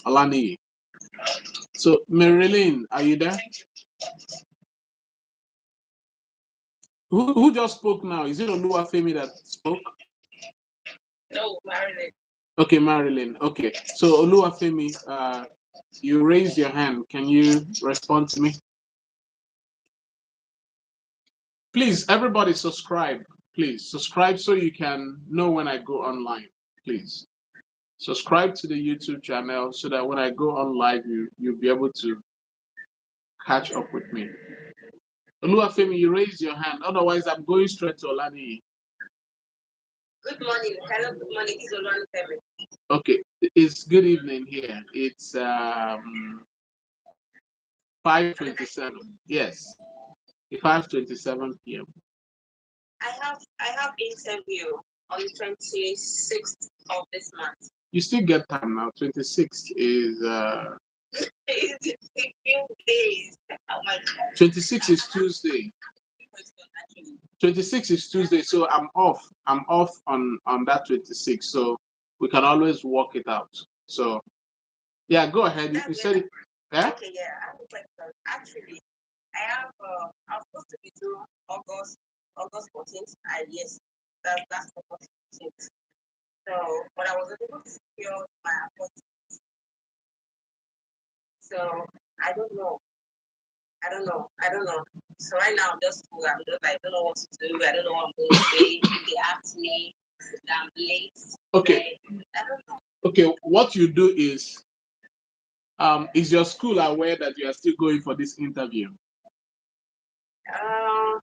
Olani. So Marilyn, are you there? Thank you. Who just spoke now? Is it Oluwafemi that spoke? No, Marilyn. Okay, Marilyn. Okay, so Oluwafemi, you raised your hand. Can you respond to me? Please, everybody subscribe. Please subscribe so you can know when I go online. Please subscribe to the YouTube channel so that when I go on live, you'll be able to catch up with me. Oluwafemi, you raised your hand. Otherwise, I'm going straight to Olani. Good morning. Hello, good morning. It's Oluwafemi. Okay, it's good evening here. It's 5:27. Yes, 5:27 p.m. I have interview on the 26th of this month. You still get time now. 26th is It's a few days. Oh my God. 26 is Tuesday. 26 is Tuesday, so I'm off. I'm off on that 26. So we can always work it out. So yeah, go ahead. You said it. Yeah? Okay, yeah. I have a question. Actually, I'm supposed to be due August 14th. Yes, that's August 14th. So, but I was able to secure my appointment. So I don't know. So right now I'm just like, I don't know what to do. I don't know what I'm going to say. If they ask me that I'm late. Okay. I don't know. Okay, what you do is your school aware that you are still going for this interview?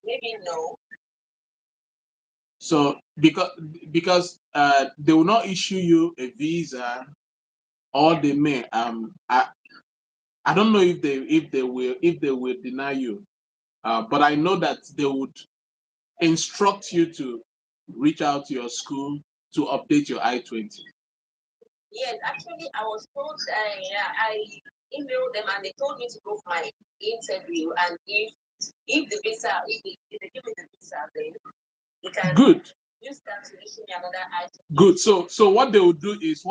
Maybe no. So because they will not issue you a visa, or they may I don't know if they will deny you, but I know that they would instruct you to reach out to your school to update your I-20. Yes, actually, I was told. I emailed them and they told me to go for my interview, and if the visa, if they give me the visa, then they can Good. use that to issue me another I-20. Good. So what they will do is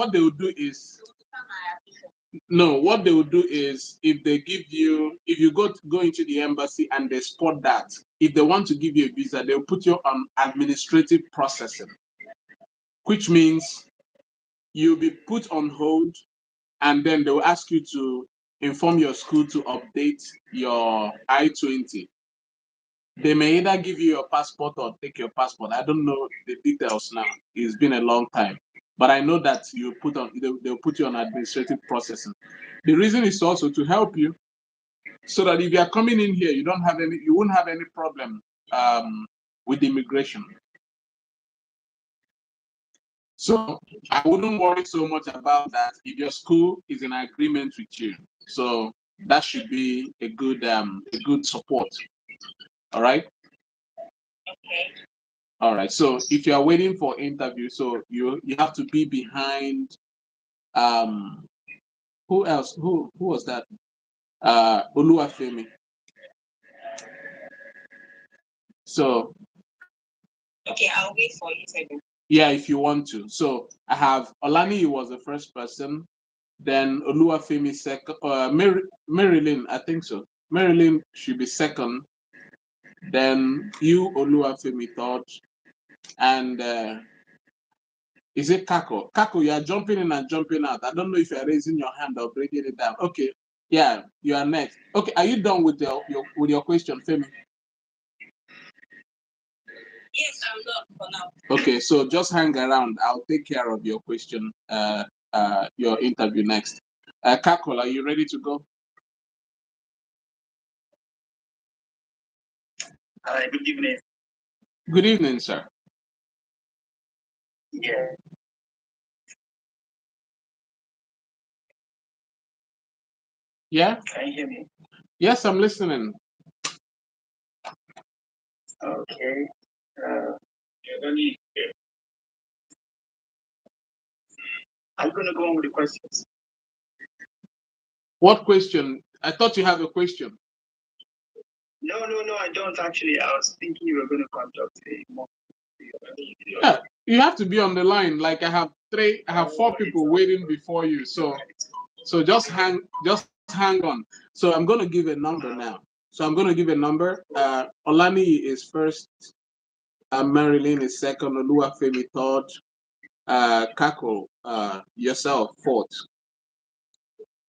no, what they will do is if you go into the embassy and they spot that, if they want to give you a visa, they'll put you on administrative processing, which means you'll be put on hold, and then they'll ask you to inform your school to update your I-20. They may either give you your passport or take your passport. I don't know the details now. It's been a long time. But I know that they'll put you on administrative processing. The reason is also to help you so that if you are coming in here, you won't have any problem with immigration. So I wouldn't worry so much about that if your school is in agreement with you. So that should be a good support. All right. Okay. All right. So if you are waiting for interview, so you have to be behind. Who else? Who was that? Oluwafemi. So. Okay, I'll wait for interview. Yeah, if you want to. So I have Olani was the first person, then Oluwafemi second, Marilyn, I think so. Marilyn should be second, then you, Oluwafemi, third, and is it Kako? Kako, you are jumping in and jumping out. I don't know if you are raising your hand or breaking it down. Okay, yeah, you are next. Okay, are you done with your question, Femi? Yes, I'm done for now. Okay, so just hang around. I'll take care of your question, your interview next. Kako, are you ready to go? Hi, good evening. Good evening, sir. Yeah. Yeah? Can you hear me? Yes, I'm listening. Okay. I'm going to go on with the questions. What question? I thought you have a question. No, I don't actually. I was thinking you were going to conduct a more. Yeah, you have to be on the line. Like I have 4 people waiting before you. So just hang on. So I'm going to give a number now. So I'm going to give a number. Olani is first. Marilyn is second. Oluwafemi third. Kako, yourself fourth.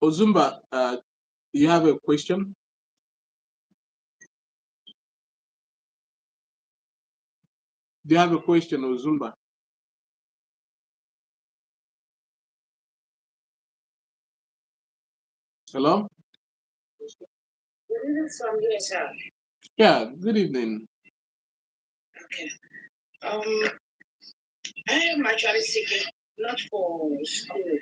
Ozumba, you have a question? Do you have a question, Ozumba? Hello? Good evening from here, sir. Yeah, good evening. Okay. I am actually seeking not for school,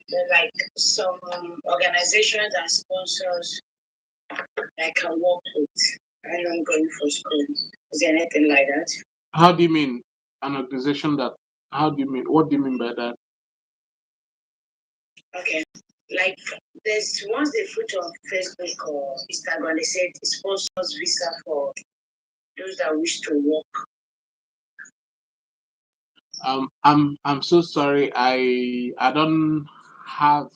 but like some organizations and sponsors I can work with. I am going for school. Is there anything like that? How do you mean an organization that? How do you mean? What do you mean by that? Okay. Like there's once they put on Facebook or Instagram, they said it sponsors visa for those that wish to work. I'm so sorry. I don't have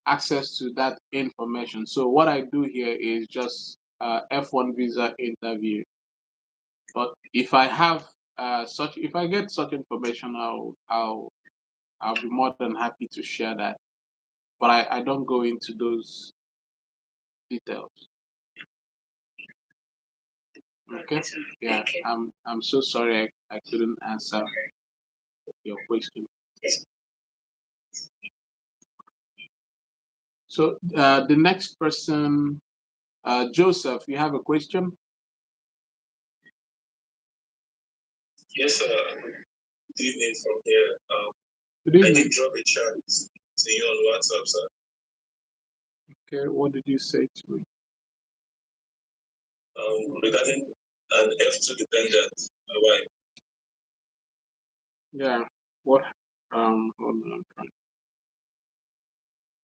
access to that information. So what I do here is just F1 visa interview. But if I have if I get such information, I'll be more than happy to share that. But I don't go into those details. Okay. Yeah. I'm so sorry I couldn't answer your question. So the next person, Joseph, you have a question? Yes, sir. Good evening from here. Good I evening. did drop a chat to you on WhatsApp, sir. Okay, what did you say to me? Regarding an F2 dependent, my wife. Yeah. What? Hold on.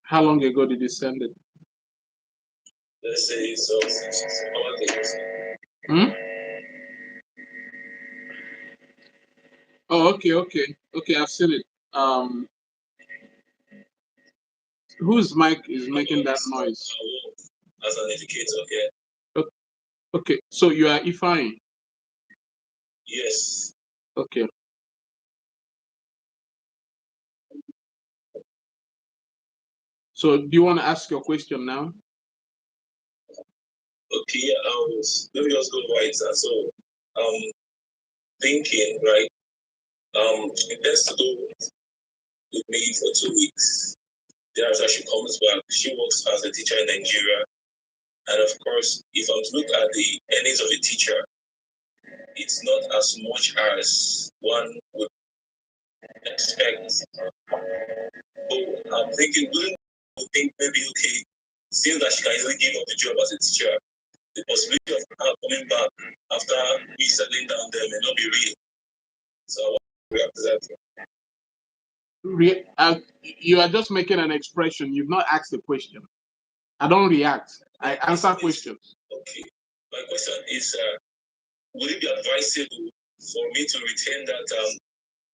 How long ago did you send it? Let's say so. All days. Hmm? Oh, okay. I've seen it. Whose mic is making that noise? As an educator, yeah. Okay, so you are Ifeanyi? Yes. Okay. So do you want to ask your question now? Okay, yeah, let me just go right. So, thinking, right? It tends to go with me for 2 weeks. Thereafter, she comes back. She works as a teacher in Nigeria. And of course, if I'm to look at the earnings of a teacher, it's not as much as one would expect. So I'm thinking, wouldn't you think maybe, okay, since that she can easily give up the job as a teacher, the possibility of her coming back after me settling down there may not be real. So I want to react to that. You are just making an expression. You've not asked a question. I don't react. I answer questions. Okay. My question is, would it be advisable for me to retain that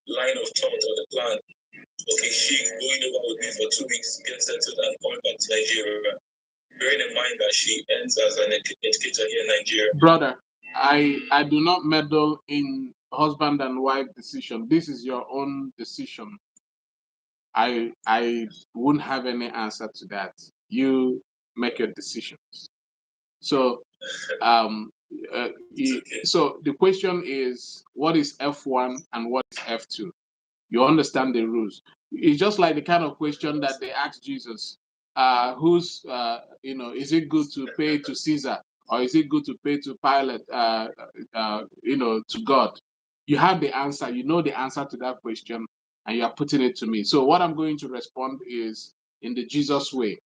line of thought or the plan? Okay, she going over with me for 2 weeks, get settled and coming back to Nigeria. Bearing in mind that she ends as an educator here in Nigeria. Brother, I do not meddle in husband and wife decision. This is your own decision. I wouldn't have any answer to that. You make your decisions. So so the question is, what is F1 and what is F2? You understand the rules. It's just like the kind of question that they asked Jesus. Is it good to pay to Caesar, or is it good to pay to Pilate, to God? You have the answer, you know the answer to that question, and you are putting it to me. So what I'm going to respond is in the Jesus way.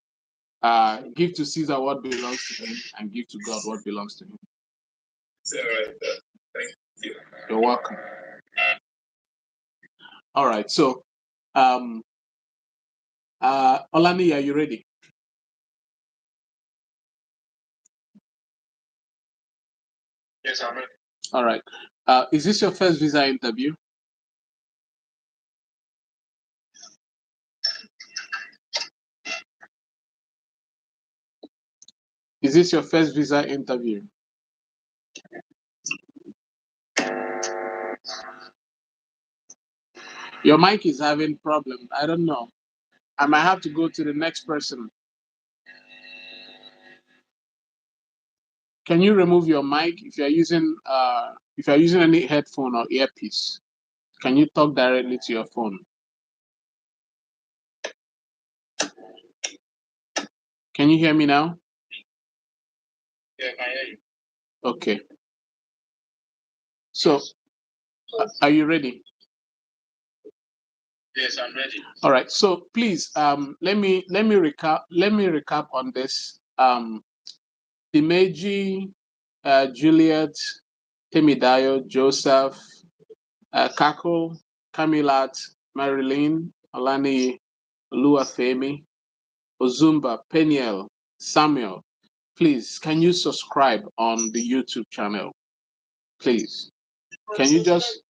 Give to Caesar what belongs to him, and give to God what belongs to him. All right. Thank you. You're welcome. All right. So, Olani, are you ready? Yes, I'm ready. All right. Is this your first visa interview? Is this your first visa interview? Your mic is having problem. I don't know. I might have to go to the next person. Can you remove your mic if you're using any headphone or earpiece? Can you talk directly to your phone? Can you hear me now? Yeah, I can hear you. Okay. So, are you ready? Yes, I'm ready. All right. So please, let me recap on this. Dimeji, Juliet, Temidayo, Joseph, Kako, Kamilat, Marilyn, Olani, Oluwafemi, Ozumba, Peniel, Samuel. Please, can you subscribe on the YouTube channel? Please. Can you just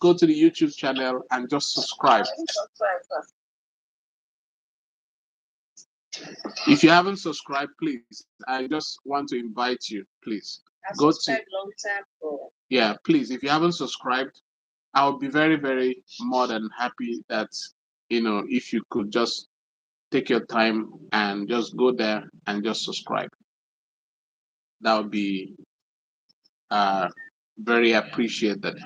go to the YouTube channel and just subscribe? If you haven't subscribed, please, I just want to invite you, please. Go to long time or yeah, please. If you haven't subscribed, I'll be very, very more than happy that if you could just take your time and just go there and just subscribe. That would be very appreciated.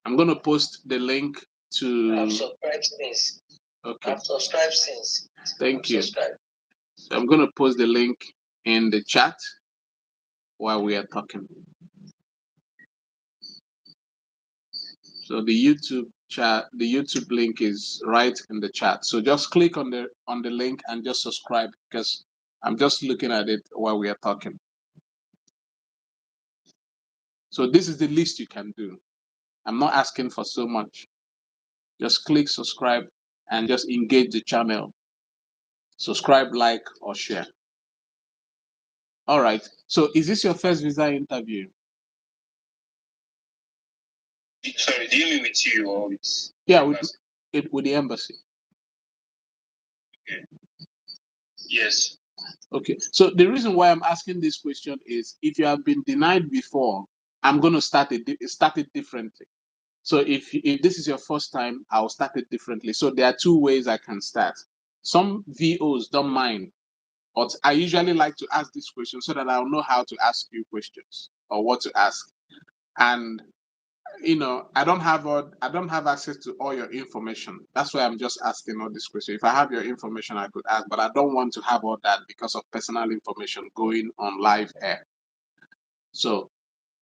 I'm going to post the link to. I've subscribed since. Okay. I've subscribed since. Thank you. Subscribed. So I'm going to post the link in the chat while we are talking. So the YouTube chat, the YouTube link is right in the chat. So just click on the link and just subscribe, because I'm just looking at it while we are talking. So this is the least you can do. I'm not asking for so much. Just click subscribe and just engage the channel. Subscribe, like, or share. All right. So is this your first visa interview? Sorry, do you mean with you or with? Yeah, with the embassy. Okay. Yes. Okay. So the reason why I'm asking this question is, if you have been denied before, I'm going to start it differently. So if this is your first time, I'll start it differently. So there are two ways I can start. Some VOs don't mind, but I usually like to ask this question so that I'll know how to ask you questions or what to ask. And I don't have access to all your information. That's why I'm just asking all this question. If I have your information, I could ask, but I don't want to have all that because of personal information going on live air. So,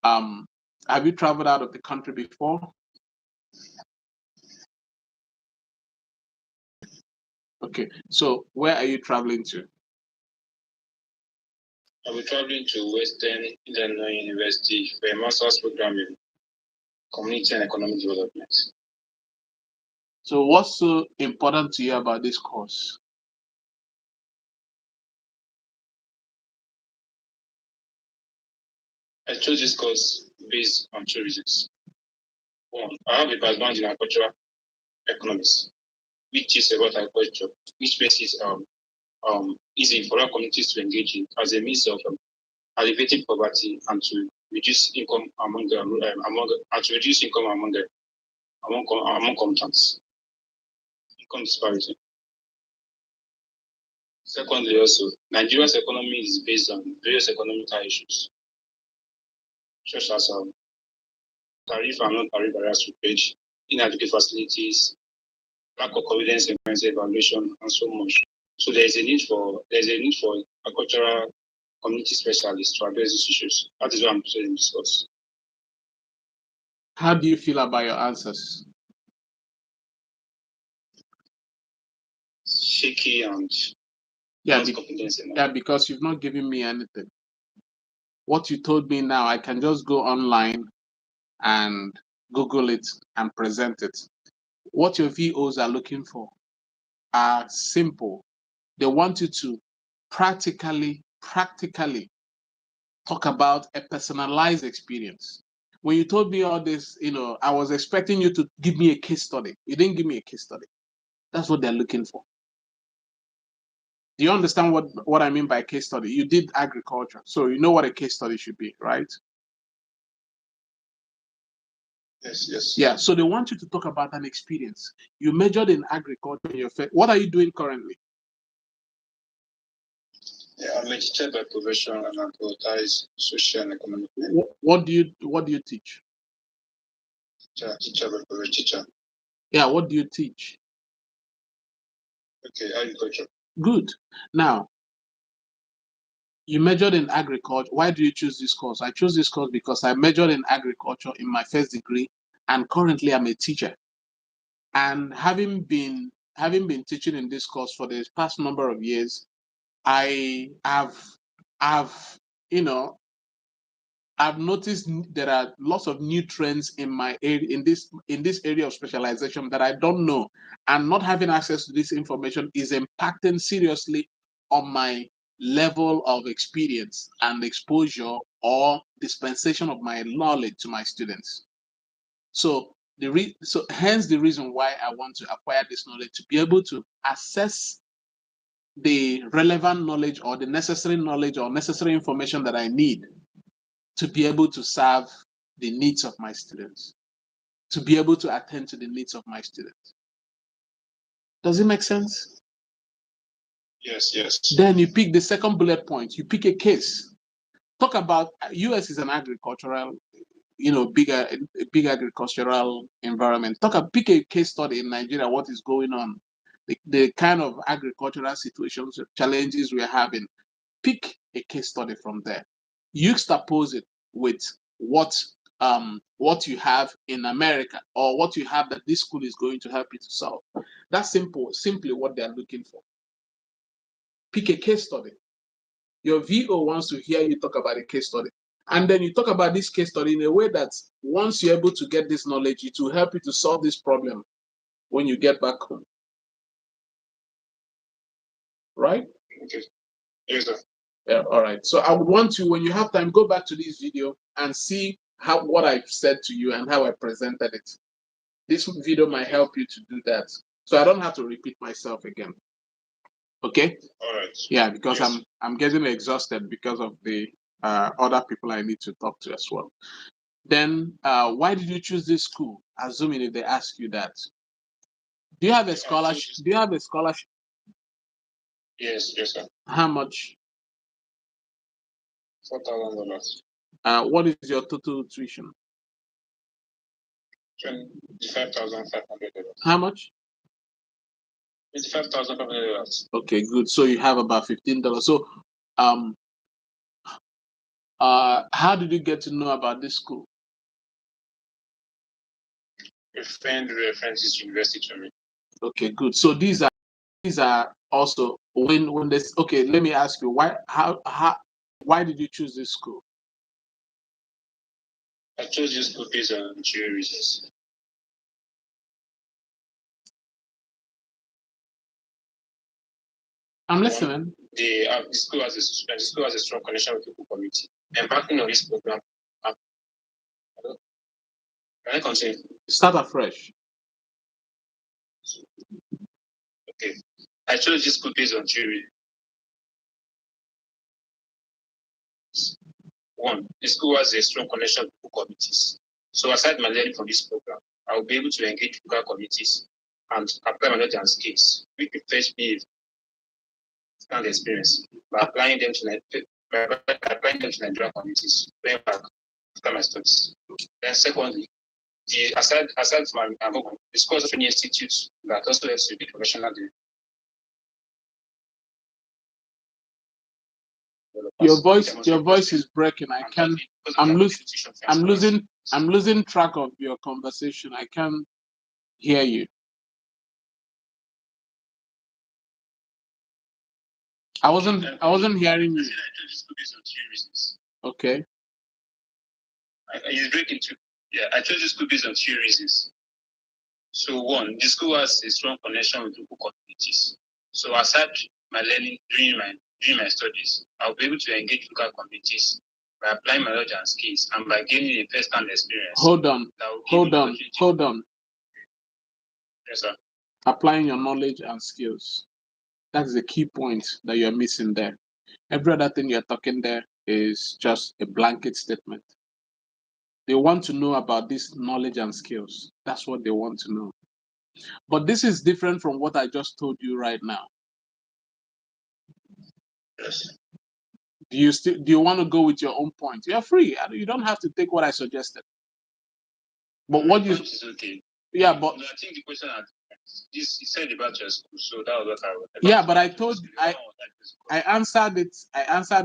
have you traveled out of the country before? Okay, so where are you traveling to? I'll be traveling to Western Illinois University for a master's program in community and economic development. So what's so important to you about this course? I chose this course based on two reasons. One, I have a background in agricultural economics, which is about agriculture, which makes it easy for our communities to engage in as a means of alleviating poverty and to reduce income among communities, income disparity. Secondly, also, Nigeria's economy is based on various economical issues, such as tariff and non-tariff barriers to trade, inadequate facilities, lack of confidence in currency evaluation, and so much. So there's a need for agricultural community specialists to address these issues. That is what I'm trying to discuss. How do you feel about your answers? Shaky and yeah, because you've not given me anything. What you told me now, I can just go online and Google it and present it. What your VOs are looking for are simple. They want you to practically talk about a personalized experience. When you told me all this, I was expecting you to give me a case study. You didn't give me a case study. That's what they're looking for. Do you understand what I mean by case study? You did agriculture, so you know what a case study should be, right? Yes. Yeah, so they want you to talk about an experience. You majored in agriculture. What are you doing currently? Yeah, I'm a teacher by profession and I prioritize social and economic. What do you teach? Teacher by profession, teacher. Yeah, what do you teach? Okay, agriculture. Good. Now, you majored in agriculture. Why do you choose this course? I chose this course because I majored in agriculture in my first degree, and currently I'm a teacher. And having been teaching in this course for the past number of years, I've noticed there are lots of new trends in my area, in this area of specialization that I don't know, and not having access to this information is impacting seriously on my level of experience and exposure or dispensation of my knowledge to my students. So hence the reason why I want to acquire this knowledge, to be able to assess the relevant knowledge or the necessary knowledge or necessary information that I need to be able to serve the needs of my students, to be able to attend to the needs of my students. Does it make sense? Yes, yes. Then you pick the second bullet point, you pick a case. Talk about US is an agricultural, big agricultural environment. Pick a case study in Nigeria, what is going on, the kind of agricultural situations, challenges we're having. Pick a case study from there. You juxtapose it with what you have in America or what you have that this school is going to help you to solve. That's simply what they're looking for. Pick a case study. Your VO wants to hear you talk about a case study. And then you talk about this case study in a way that once you're able to get this knowledge, it will help you to solve this problem when you get back home. Right? Okay. Yes, sir. Yeah, all right. So I would want you, when you have time, go back to this video and see what I've said to you and how I presented it. This video might help you to do that. So I don't have to repeat myself again. Okay? All right. Yeah, because Yes. I'm getting exhausted because of the other people I need to talk to as well. Then why did you choose this school? Assuming if they ask you that. Do you have a scholarship? Do you have a scholarship? Yes, sir. How much? $4,000. What is your total tuition? $25,500. How much? $25,500. Okay, good. So you have about $15. So how did you get to know about this school? A friend referenced this university to me. Okay, good. So these are also when this. Okay, let me ask you why did you choose this school? I chose this school based on 2 reasons. I'm listening. The school has a strong connection with the local community. Embarking on this program. Can I continue? Start afresh. Okay. I chose this school based on 2 reasons. One, the school has a strong connection with local communities. So aside my learning from this program, I will be able to engage local communities and apply my knowledge and skills, which will fetch me and experience by applying them to Nigerian communities when back after my studies. Then secondly, aside from my home, the school also training institutes that also helps with the professional development. Your voice is breaking. I'm losing track of your conversation. I can't hear you. I wasn't hearing you. Okay. It's breaking too. Yeah, I chose this school based on 2 reasons. So one, the school has a strong connection with local communities. So aside my learning during my studies, I'll be able to engage local communities by applying my knowledge and skills and by gaining a first-hand experience. Hold on. Yes, sir. Applying your knowledge and skills. That's the key point that you're missing there. Every other thing you're talking there is just a blanket statement. They want to know about this knowledge and skills. That's what they want to know. But this is different from what I just told you right now. Yes. Do you want to go with your own point? You're free. You don't have to take what I suggested. But what you is okay. Yeah, but I think the question you said about your school, so that was what I was. Yeah, but I answered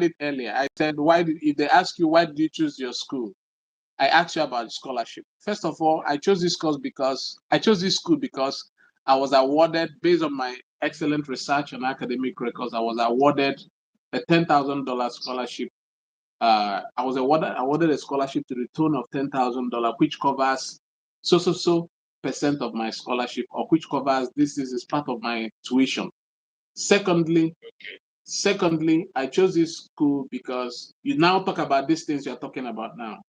it earlier. I said, if they ask you why did you choose your school, I asked you about scholarship. First of all, I chose this school because I was awarded, based on my excellent research and academic records, I was awarded a $10,000 scholarship. I was awarded a scholarship to the tune of $10,000, which covers so percent of my scholarship, or which covers this is part of my tuition. Secondly, I chose this school because you now talk about these things you're talking about now.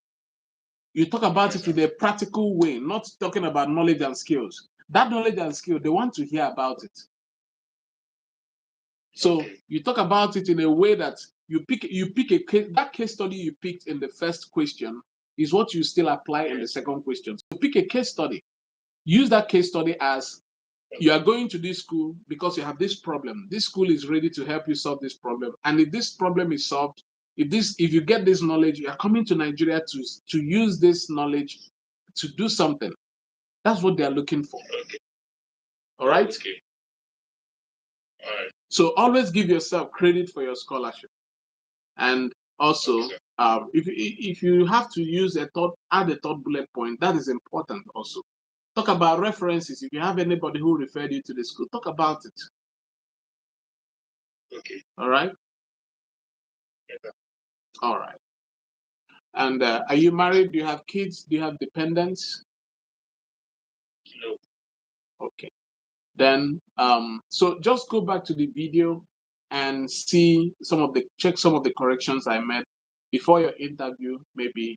You talk about it in a practical way, not talking about knowledge and skills. That knowledge and skill, they want to hear about it. So you talk about it in a way that you pick a case, that case study you picked in the first question is what you still apply in the second question. So pick a case study. Use that case study as you are going to this school because you have this problem. This school is ready to help you solve this problem. And if this problem is solved, if you get this knowledge, you are coming to Nigeria to use this knowledge to do something. That's what they are looking for. Okay. All right. Okay. All right. So always give yourself credit for your scholarship, and also if you have to use add a third bullet point, that is important also. Talk about references. If you have anybody who referred you to the school, talk about it. Okay. All right. Yeah. All right. And are you married? Do you have kids? Do you have dependents? No. Okay. Then so just go back to the video and check some of the corrections I made before your interview. Maybe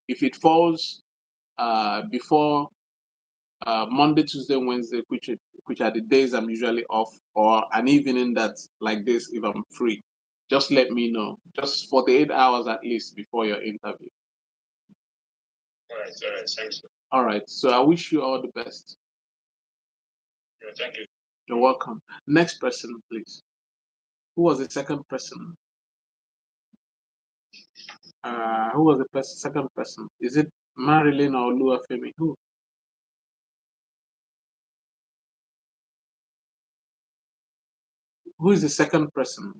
if it falls before Monday, Tuesday, Wednesday, which are the days I'm usually off, or an evening that's like this if I'm free, just let me know. Just 48 hours at least before your interview. All right. Thanks. All right. So I wish you all the best. Yeah, thank you. You're welcome. Next person, please. Who was the second person? Who was the second person? Is it Marilyn or Luafemi? Who? Who is the second person?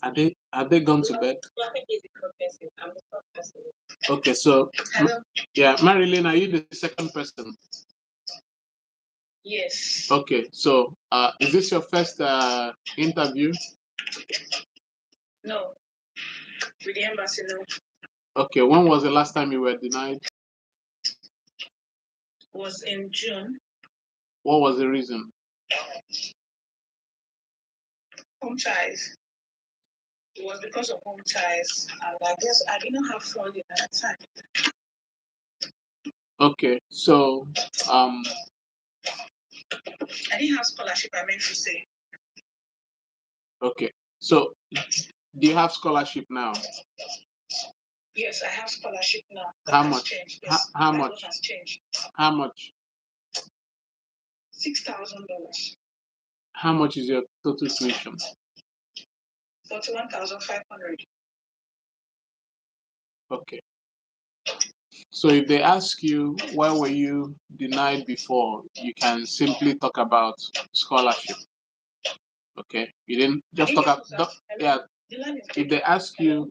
Are they gone to bed? I think he's the third person. I'm the third person. Okay, so Hello? yeah, Marilyn, are you the second person? Yes. Okay, so is this your first interview? No. With the embassy, no. Okay, when was the last time you were denied? Was in June. What was the reason? Home ties. It was because of home ties, and I guess I didn't have funding at that time. Okay, so I didn't have scholarship, I meant to say. okay, so do you have scholarship now? Yes, I have scholarship now. How much? Yes, how much? What has changed? How much? $6,000. How much is your total tuition? 41,500. Okay. So if they ask you why were you denied before, you can simply talk about scholarship. Okay. You didn't just talk about yeah. If they ask you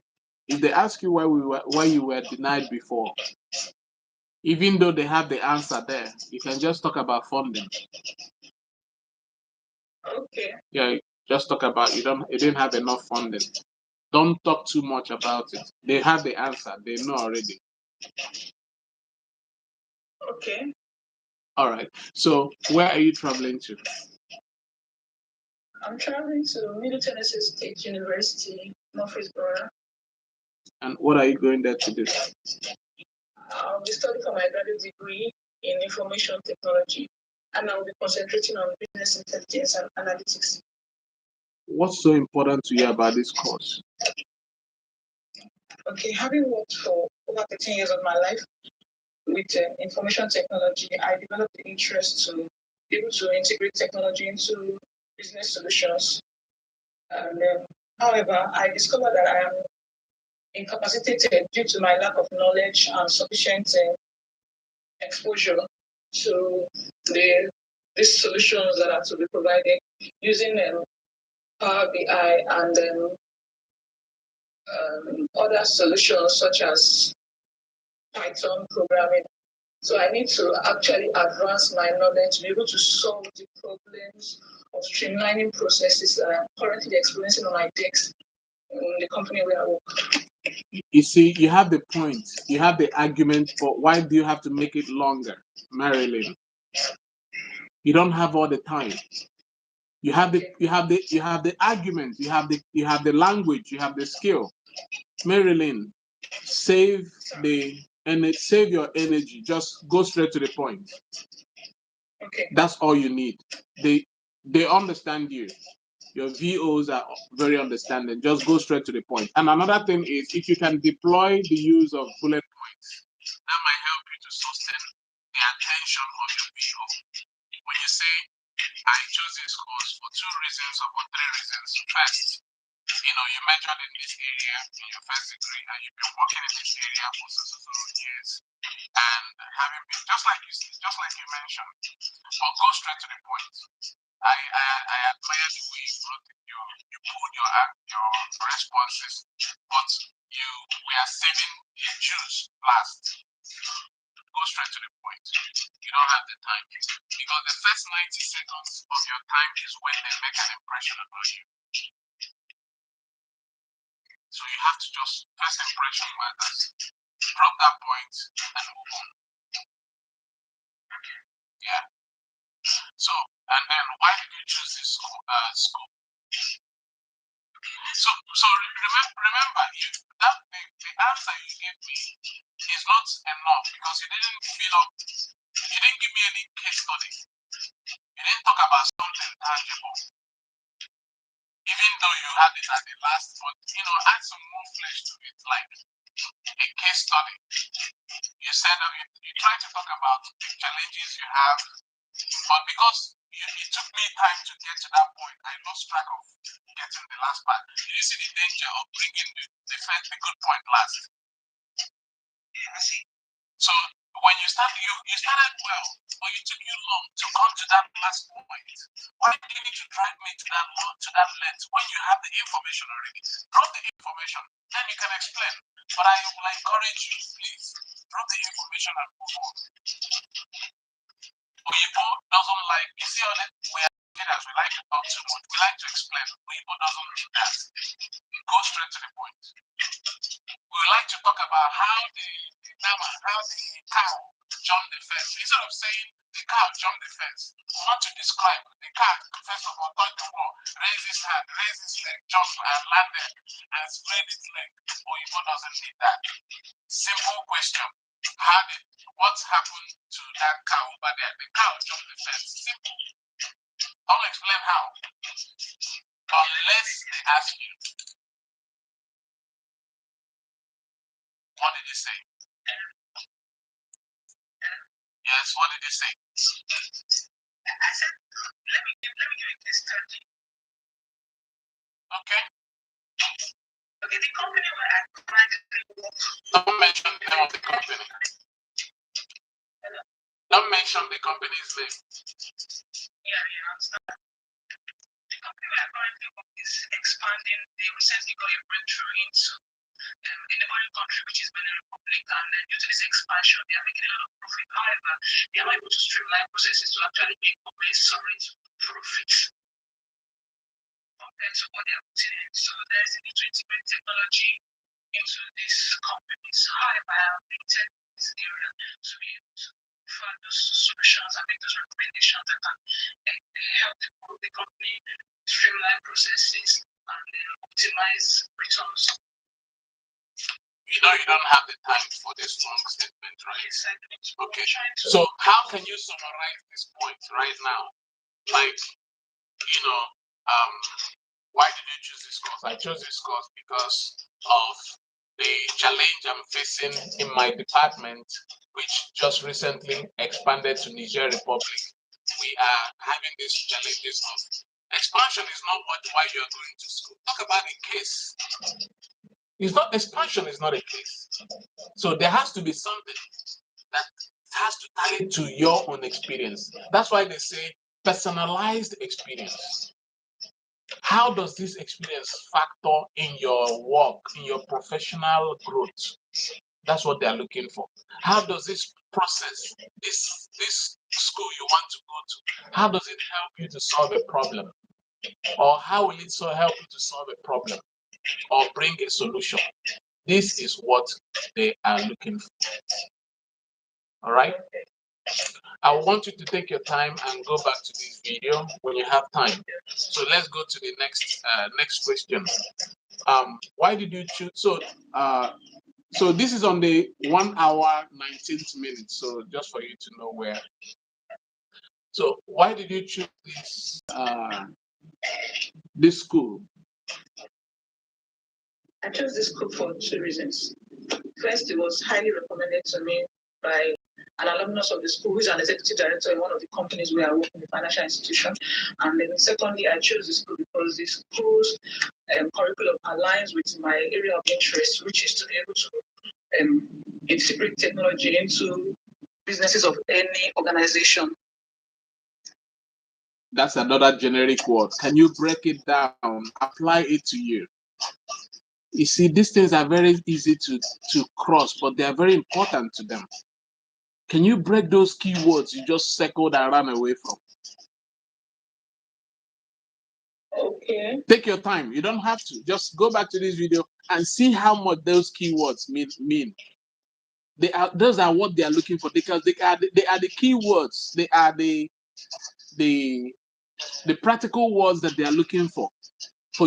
why you were denied before, even though they have the answer there, you can just talk about funding. Okay. Yeah, just talk about you didn't have enough funding. Don't talk too much about it. They have the answer. They know already. Okay. All right. So where are you traveling to? I'm traveling to Middle Tennessee State University, Murfreesboro. And what are you going there to do? I'll be studying for my graduate degree in information technology, and I'll be concentrating on business intelligence and analytics. What's so important to you about this course? Okay, having worked for over 13 years of my life with information technology, I developed the interest to be able to integrate technology into business solutions. And however, I discovered that I am incapacitated due to my lack of knowledge and sufficient exposure to these solutions that are to be provided using Power BI and other solutions such as Python programming. So I need to actually advance my knowledge to be able to solve the problems of streamlining processes that I'm currently experiencing on my desk in the company where I work. You see, you have the point. You have the argument for why do you have to make it longer, Marilyn? You don't have all the time. You have the argument. You have the language. You have the skill. Marilyn, save your energy. Just go straight to the point. Okay. That's all you need. they understand you. Your VOs are very understanding. Just go straight to the point. And another thing is, if you can deploy the use of bullet points, that might help you to sustain the attention of your VO. When you say, I chose this course for 2 reasons or for 3 reasons. First, you majored in this area in your first degree, and you've been working in this area for so years, and having been just like you mentioned, but go straight to the point. I admire the way you pulled your responses, but we are saving the juice last. Go straight to the point. You don't have the time, because the first 90 seconds of your time is when they make an impression about you. So you have to just, first impression matters. Drop that point and move on. Yeah. So, and then why did you choose this school? So remember, the answer you gave me is not enough, because you didn't fill up. You didn't give me any case study. You didn't talk about something tangible, even though you had it at the last. But add some more flesh to it, like a case study. You said you tried to talk about the challenges you have, but because it took me time to get to that point, I lost track of getting the last part. Did you see the danger of bringing the good point last? Yeah, I see. So when you started well, but it took you long to come to that last point. Why do you need to drag me to that length when you have the information already? Drop the information, then you can explain. But I will encourage you, please, drop the information and move on. Oyibo doesn't like, you see, we are leaders, we like to talk too much, we like to explain. Oyibo doesn't need that. Go straight to the point. We like to talk about how the cow jumped the fence. Instead of saying the cow jumped the fence, we want to describe the cow, first of all, touched the wall, raised his hand, raised his leg, jumped and landed, and spread its leg. Oyibo doesn't need that. Simple question. What happened to that cow over there? The cow jumped the fence. Simple. Don't explain how. Unless they ask you. What did he say? Yes, what did he say? I said, let me give you this study. Okay. Okay, the company where I tried to work. Don't mention the name of the company. Don't mention the company's name. Yeah, understand. The company where I currently work is expanding. They recently got a breakthrough into in the other country, which is Benin Republic, and due to this expansion, they are making a lot of profit. However, they are not able to streamline processes to actually make commensurate profits compared to what they are putting in. So there's a need to integrate technology into these companies. However, I have entered this area to be able to find those solutions and make those recommendations that can help the company streamline processes and optimize returns. You don't have the time for this long statement, right? Okay. So how can you summarize this point right now? Like, why did you choose this course? I chose this course because of the challenge I'm facing in my department, which just recently expanded to Niger Republic. We are having these challenges of expansion is not why you're going to school. Talk about a case. Expansion is not a case. So there has to be something that has to tie it to your own experience. That's why they say personalized experience. How does this experience factor in your work, in your professional growth? That's what they're looking for. How does this process, this school you want to go to, how does it help you to solve a problem? Or how will it help you to solve a problem or bring a solution? This is what they are looking for. All right. I want you to take your time and go back to this video when you have time. So let's go to the next question. Why did you choose? So this is on the 1 hour 19 minutes. So just for you to know where. So why did you choose this school? I chose this school for 2 reasons. First, it was highly recommended to me by an alumnus of the school who is an executive director in one of the companies where I work in the financial institution. And then secondly, I chose the school because the school's curriculum aligns with my area of interest, which is to be able to integrate technology into businesses of any organization. That's another generic word. Can you break it down? Apply it to you. You see, these things are very easy to cross, but they are very important to them. Can you break those keywords you just circled and ran away from? Okay. Take your time. You don't have to. Just go back to this video and see how much those keywords mean. Those are what they are looking for, because they are the keywords. They are the practical words that they are looking for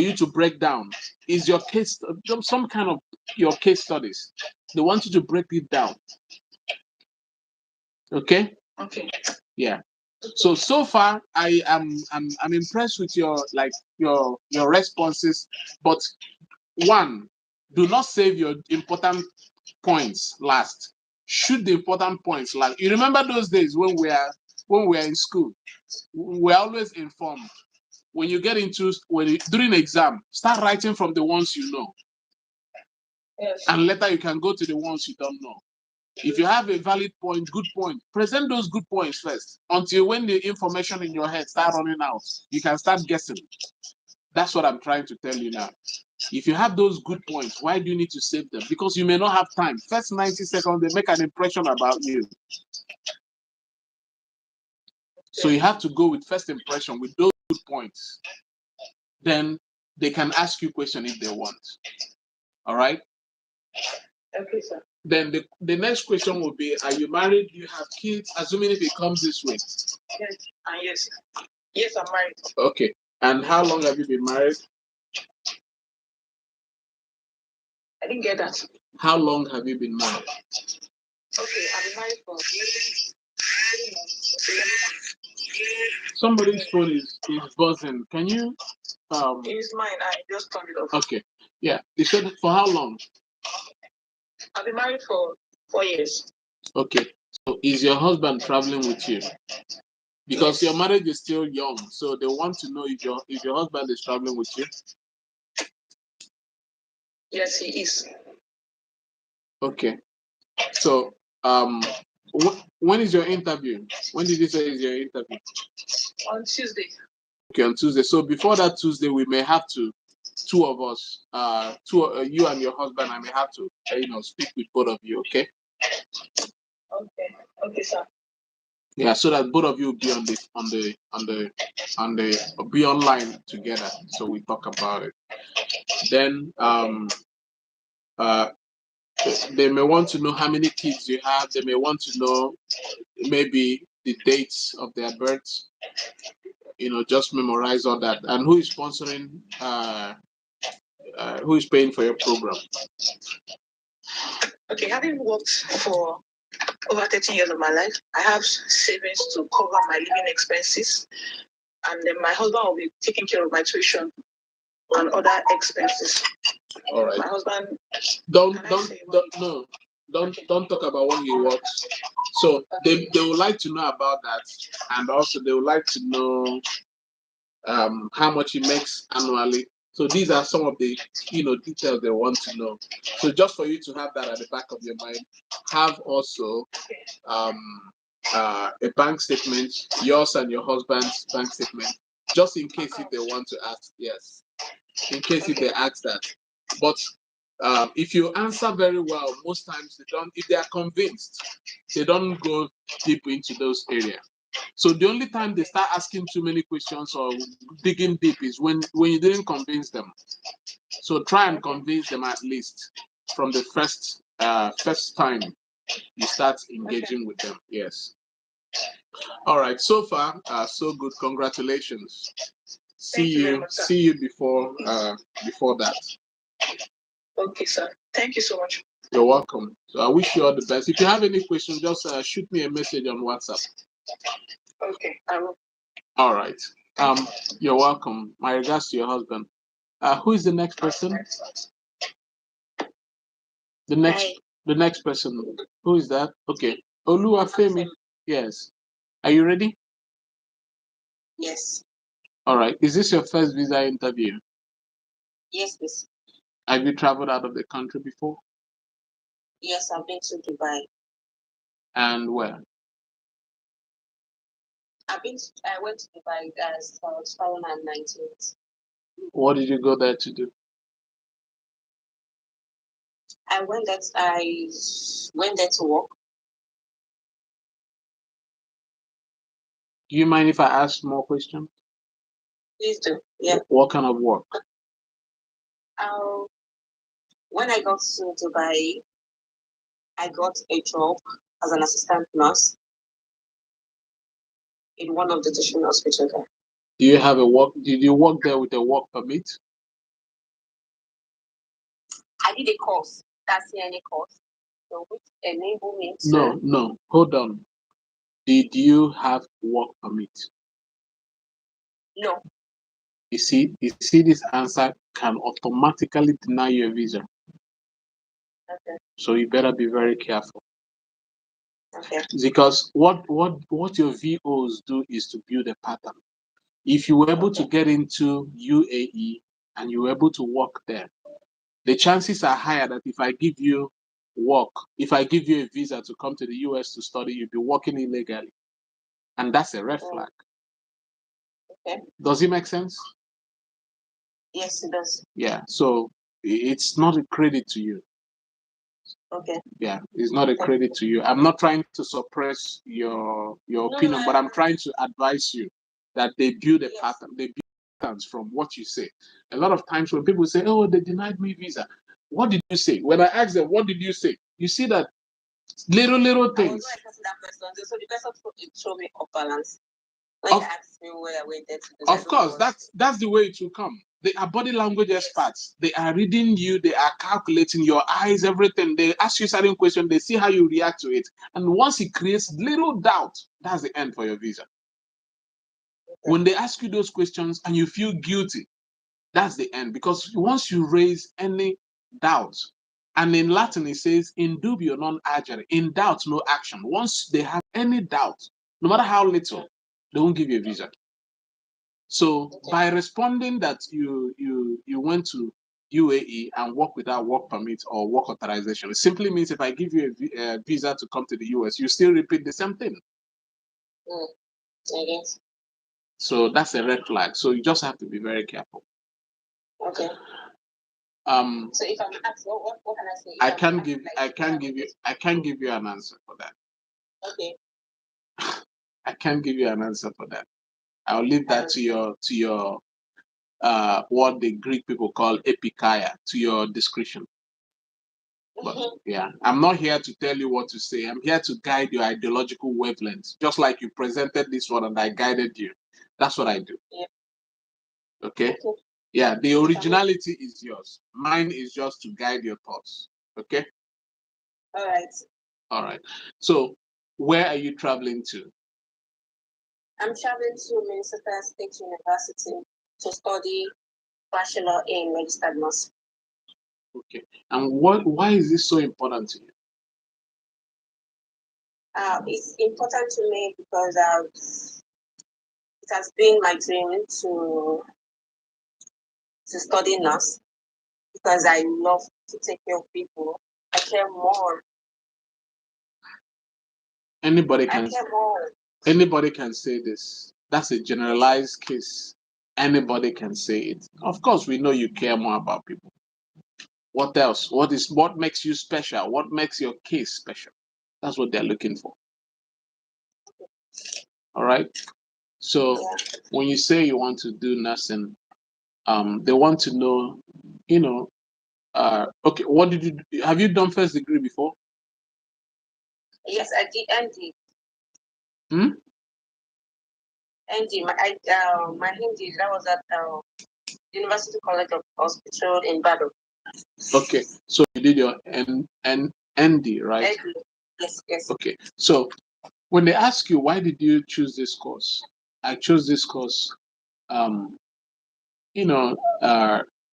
you to break down. Is your case some kind of your case studies? They want you to break it down. Okay. Yeah. So far, I'm impressed with your responses. But one, do not save your important points last. Shoot the important points last. You remember those days when we are in school? We're always informed. When you get into during exam, start writing from the ones you know. Yes. And later you can go to the ones you don't know. If you have a valid point, good point, present those good points first, until when the information in your head start running out, you can start guessing. That's what I'm trying to tell you now. If you have those good points, why do you need to save them? Because you may not have time. First 90 seconds, they make an impression about you. So you have to go with first impression with those good points. Then they can ask you questions if they want. All right? Okay, sir. Then the next question will be, are you married? Do you have kids? Assuming if it comes this way. Yes. Yes. Yes, I'm married. Okay. And how long have you been married? I didn't get that. How long have you been married? Okay, I've been married for 3 months. Somebody's phone is buzzing. Can you It's mine. I just turned it off. Okay. Yeah. You said for how long? I've been married for 4 years. Okay. So is your husband traveling with you? Because your marriage is still young, so they want to know if your husband is traveling with you. Yes, he is. Okay. So when is your interview? When did you say is your interview? On Tuesday. Okay, on Tuesday. So before that Tuesday, we may have to, two of us, you and your husband, I may have to, speak with both of you. Okay. Okay. Okay, sir. Yeah, so that both of you will be be online together, so we talk about it. Then they may want to know how many kids you have. They may want to know maybe the dates of their births. Just memorize all that. And who is sponsoring? Who is paying for your program? Okay, having worked for over 13 years of my life, I have savings to cover my living expenses, and then my husband will be taking care of my tuition and other expenses. All right. My husband. Don't talk about when he works. So they would like to know about that, and also they would like to know how much he makes annually. So these are some of the details they want to know. So just for you to have that at the back of your mind, have also a bank statement, yours and your husband's bank statement, just in case if they want to ask. Yes, in case if they ask that. But if you answer very well, most times they don't. If they are convinced, they don't go deep into those areas. So the only time they start asking too many questions or digging deep is when you didn't convince them. So try and convince them at least from the first time you start engaging with them. Yes. All right. So far, so good. Congratulations. See you before that. Okay, sir. Thank you so much. You're welcome. So I wish you all the best. If you have any questions, just shoot me a message on WhatsApp. Okay, I will. All right. You're welcome. My regards to your husband. Who is the next person? The next person. Who is that? Okay. Oluwafemi. Yes. Are you ready? Yes. All right. Is this your first visa interview? Yes, please. Have you traveled out of the country before? Yes, I've been to Dubai. And where? I went to Dubai as 2019. What did you go there to do? I went there to work. Do you mind if I ask more questions? Please do. Yeah. What kind of work? When I got to Dubai, I got a job as an assistant nurse in one of the teaching hospitals there. Do you have a work? Did you work there with a work permit? I did a course, that's CNA course, so which enabled me to. No. Hold on. Did you have work permit? No. You see, this answer can automatically deny you a visa. Okay. So you better be very careful. Okay. Because what your VOs do is to build a pattern. If you were able to get into UAE and you were able to work there, the chances are higher that if I give you a visa to come to the US to study, you'll be working illegally. And that's a red flag. Okay. Does it make sense? Yes, it does. Yeah. So it's not a credit to you. Okay. Yeah, it's not a credit to you. I'm not trying to suppress your opinion, but I'm trying to advise you that they build a pattern. They build patterns from what you say. A lot of times when people say, "Oh, they denied me visa," what did you say? When I ask them, "What did you say?" You see that little things. I was not expecting that question. So the person showed me off balance. When you asked me where I went there to do, of course, that's the way it will come. They are body language experts. They are reading you. They are calculating your eyes, everything. They ask you certain questions. They see how you react to it. And once it creates little doubt, that's the end for your visa. When they ask you those questions and you feel guilty, that's the end. Because once you raise any doubt, and in Latin it says, "In dubio non agere," in doubt, no action. Once they have any doubt, no matter how little, they won't give you a visa. So by responding that you went to UAE and work without work permit or work authorization, it simply means if I give you a visa to come to the US, you still repeat the same thing. I guess. So that's a red flag. So you just have to be very careful. Okay. So if I'm asked, what can I say? I can't give you an answer for that. Okay. I can't give you an answer for that. I'll leave that to your what the Greek people call epikeia, to your discretion. But yeah, I'm not here to tell you what to say. I'm here to guide your ideological wavelengths, just like you presented this one and I guided you. That's what I do. Yeah. Okay? Yeah, the originality is yours. Mine is just to guide your thoughts. Okay? All right. All right. So, where are you traveling to? I'm traveling to Minnesota State University to study bachelor in registered nurse. Okay. And why is this so important to you? It's important to me because it has been my dream to study nurse because I love to take care of people. I care more. Anybody can say this. That's a generalized case. Anybody can say it. Of course, we know you care more about people. What else? What makes you special? What makes your case special? That's what they're looking for. All right. So when you say you want to do nursing, they want to know, okay, what did you do? Have you done first degree before? Yes, I did ND. ND. My Hindi, that was at University College of Hospital in Badon. Okay, so you did your ND, right? Yes. Okay, so When they ask you, why did you choose this course? I chose this course. Um, you know,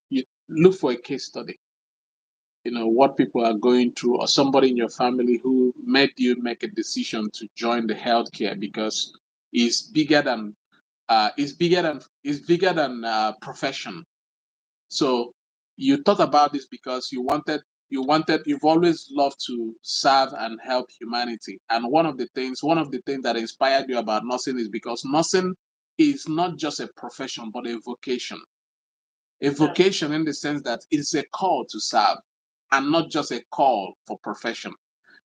you look for a case study. You know, what people are going through, or somebody in your family who made you make a decision to join the healthcare because it's bigger than profession. So you thought about this because you've always loved to serve and help humanity. And one of the things that inspired you about nursing is because nursing is not just a profession, but a vocation. A vocation in the sense that it's a call to serve and not just a call for profession.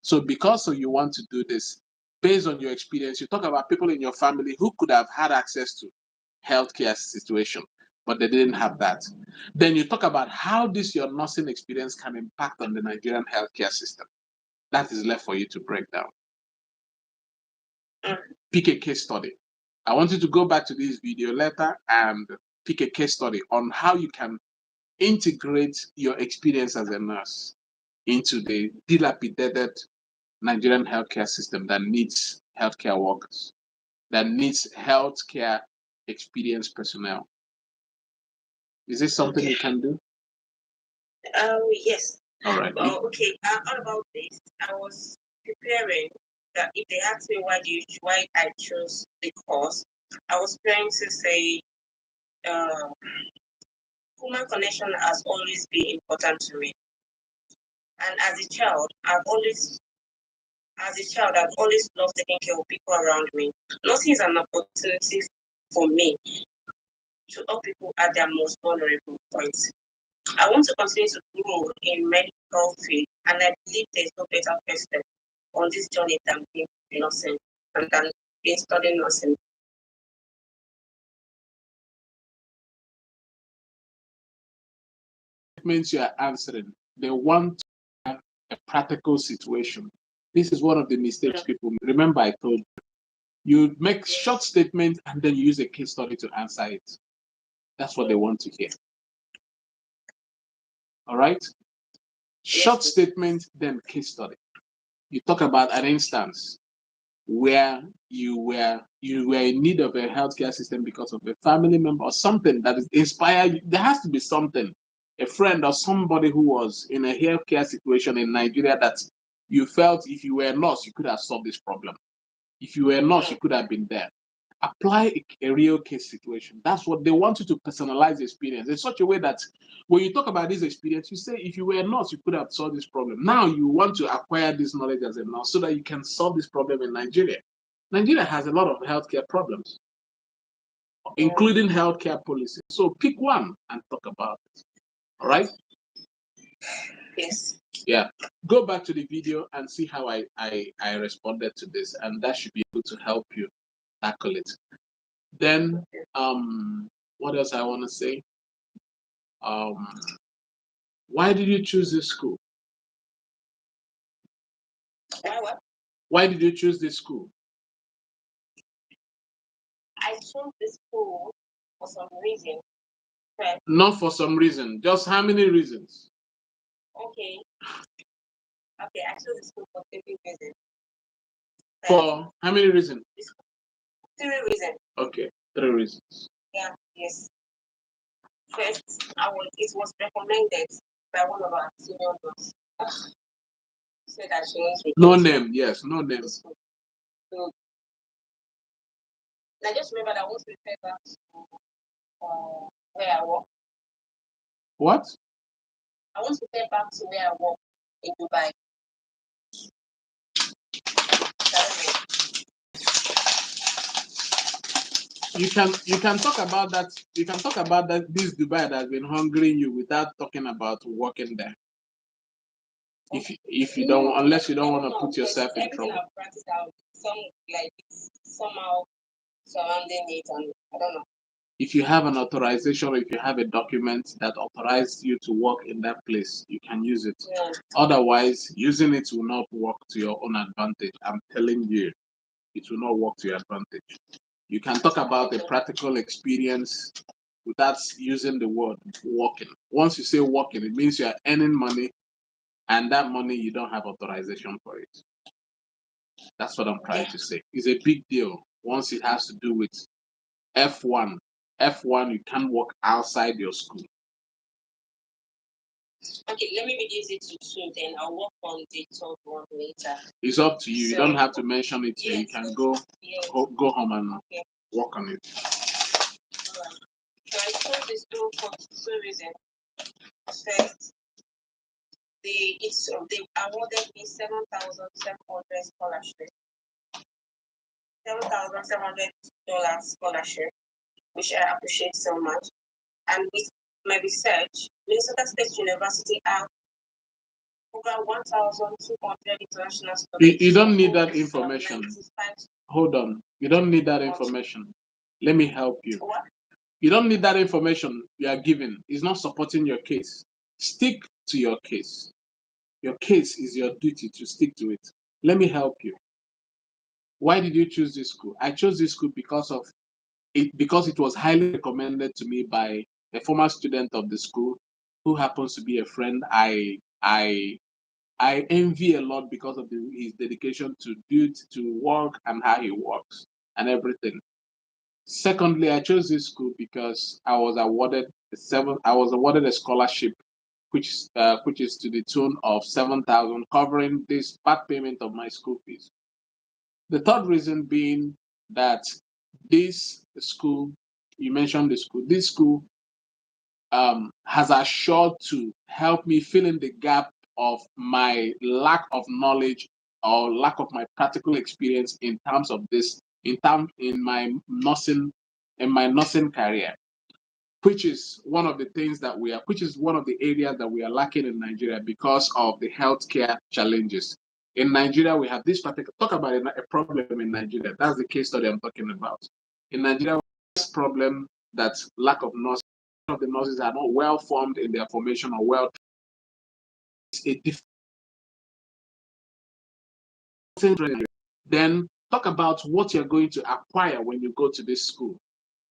So because you want to do this, based on your experience, you talk about people in your family who could have had access to healthcare situation, but they didn't have that. Then you talk about how this your nursing experience can impact on the Nigerian healthcare system. That is left for you to break down. Pick a case study. I want you to go back to this video later and pick a case study on how you can integrate your experience as a nurse into the dilapidated Nigerian healthcare system that needs healthcare workers, that needs healthcare experienced personnel. Is this something you can do? Yes. All right. Okay. All about this. I was preparing that if they asked me why I chose the course, I was preparing to say, human connection has always been important to me. And as a child, I've always loved taking care of people around me. Nursing is an opportunity for me to help people at their most vulnerable points. I want to continue to grow in medical field, and I believe there's no better first step on this journey than being nursing and than being studying nursing. Means you are answering. They want to have a practical situation. This is one of the mistakes people make. Remember, I told you make short statement and then you use a case study to answer it. That's what they want to hear. All right? Short statement, then case study. You talk about an instance where you were in need of a healthcare system because of a family member or something that is inspired. There has to be something, a friend or somebody who was in a healthcare situation in Nigeria that you felt if you were a nurse, you could have solved this problem. If you were a nurse, you could have been there. Apply a real case situation. That's what they want you to personalize the experience in such a way that when you talk about this experience, you say, if you were a nurse, you could have solved this problem. Now you want to acquire this knowledge as a nurse so that you can solve this problem in Nigeria. Nigeria has a lot of healthcare problems, including healthcare policy. So pick one and talk about it. All right? Yes. Yeah. Go back to the video and see how I responded to this, and that should be able to help you tackle it. Then, what else I want to say? Why did you choose this school? What? Why did you choose this school? I chose this school for some reason. But Not for some reason. Just how many reasons? okay. Okay, I chose this school for 3 reasons. For how many reasons? 3 reasons. Okay, 3 reasons. Yeah, yes. First, it was recommended by one of our senior nurses. Said that she wants to No name, yes, no name. So, I just remember that I want to refer back to where I work. What? I want to refer back to where I work in Dubai. You can talk about that. You can talk about that. This Dubai that has been hungering you without talking about working there. If you don't, unless you don't want to put yourself in trouble. I've practiced out, some like somehow surrounding it, and I don't know. If you have an authorization or if you have a document that authorizes you to work in that place, you can use it. Yeah. Otherwise, using it will not work to your own advantage. I'm telling you, it will not work to your advantage. You can talk about a practical experience without using the word working. Once you say working, it means you are earning money, and that money you don't have authorization for it. That's what I'm trying to say. It's a big deal once it has to do with F1. F1, you can't work outside your school. Okay, let me reduce it to 2, then I'll work on the third one later. It's up to you. You So- don't have to mention it here. You Yes. can go Yes. go home and Okay. work on it. Alright. So I chose this school for 2 reasons. First, they awarded me 7,700 scholarship. $7,700 scholarship, which I appreciate so much. And with my research, Minnesota State University have over 1,200 international students. You don't need that from information. 95 Hold on. You don't need that information. Let me help you. What? You don't need that information you are given. It's not supporting your case. Stick to your case. Your case is your duty to stick to it. Let me help you. Why did you choose this school? I chose this school because it was highly recommended to me by a former student of the school who happens to be a friend I envy a lot because of his dedication to work and how he works and everything. Secondly, I chose this school because I was awarded a scholarship, which is to the tune of 7,000, covering this part payment of my school fees. The third reason being that this school, you mentioned this school has assured to help me fill in the gap of my lack of knowledge or lack of my practical experience in terms of this, in my nursing career, which is one of the areas that we are lacking in Nigeria because of the healthcare challenges. In Nigeria, we have this particular talk about a problem in Nigeria. That's the case study I'm talking about. In Nigeria, this problem that lack of nurses, of the nurses are not well formed in their formation or well. It's a different. Then talk about what you're going to acquire when you go to this school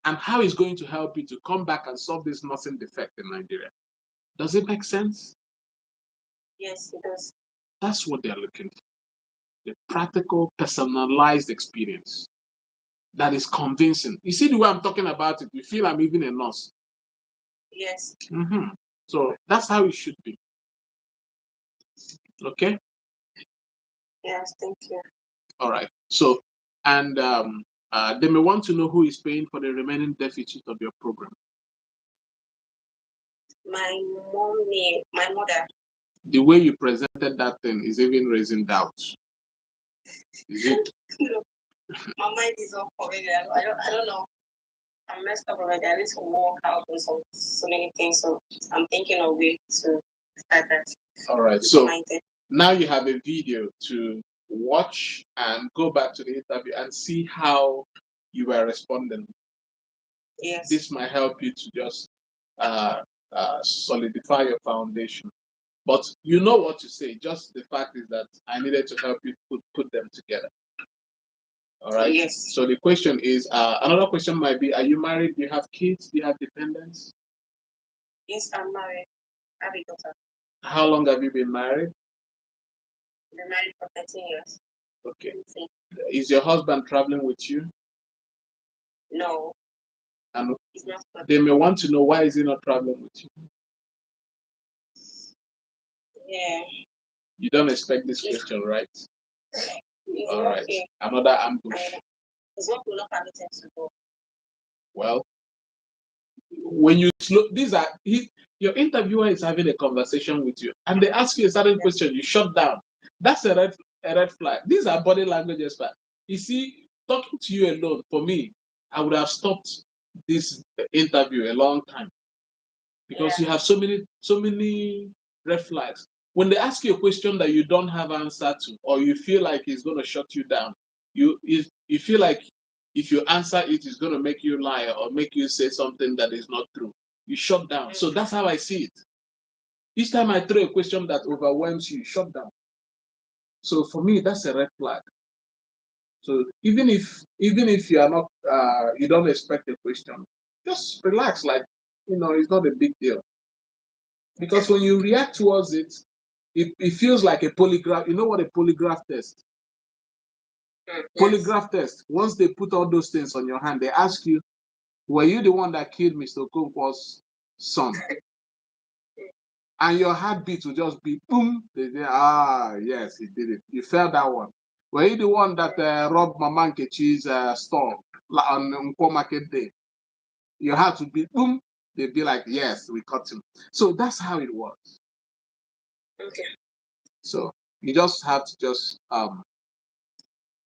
and how it's going to help you to come back and solve this nursing defect in Nigeria. Does it make sense? Yes, it does. That's what they're looking for. The practical, personalized experience that is convincing. You see the way I'm talking about it, you feel I'm even a nurse. Yes. So that's how it should be. Okay? Yes, thank you. All right. So, and they may want to know who is paying for the remaining deficit of your program. My mother. The way you presented that thing is even raising doubts. Is it? No, my mind is all already. I don't know. I'm messed up already. I need to work out on so many things. So I'm thinking of ways to start that. All right. So now you have a video to watch and go back to the interview and see how you were responding. Yes. This might help you to just solidify your foundation. But you know what to say. Just the fact is that I needed to help you put them together. All right. Yes. So the question is, another question might be: are you married? Do you have kids? Do you have dependents? Yes, I'm married. I have a daughter. How long have you been married? I've been married for 13 years. Okay. Is your husband traveling with you? No. And he's not. They may want to know, why is he not traveling with you? Yeah. You don't expect this question, right? All right. Okay. Another ambush. It's what will not permit him to go. Well, when you your interviewer is having a conversation with you and they ask you a certain question, you shut down. That's a red flag. These are body language experts. You see, talking to you alone, for me, I would have stopped this interview a long time because you have so many red flags. When they ask you a question that you don't have answer to, or you feel like it's going to shut you down, you feel like if you answer it, it's going to make you lie or make you say something that is not true. You shut down. So that's how I see it. Each time I throw a question that overwhelms you, shut down. So for me, that's a red flag. So even if you are not, you don't expect a question, just relax. Like, it's not a big deal. Because when you react towards it, it feels like a polygraph. You know what a polygraph test? Yes. Polygraph test. Once they put all those things on your hand, they ask you, were you the one that killed Mr. Okonkwo's son? And your heartbeat will just be boom. They say, yes, he did it. You felt that one. Were you the one that robbed Mama Nkechi's store on Nkwo Market Day? Your heart would be boom. They'd be like, yes, we caught him. So that's how it works. Okay. So you just have to just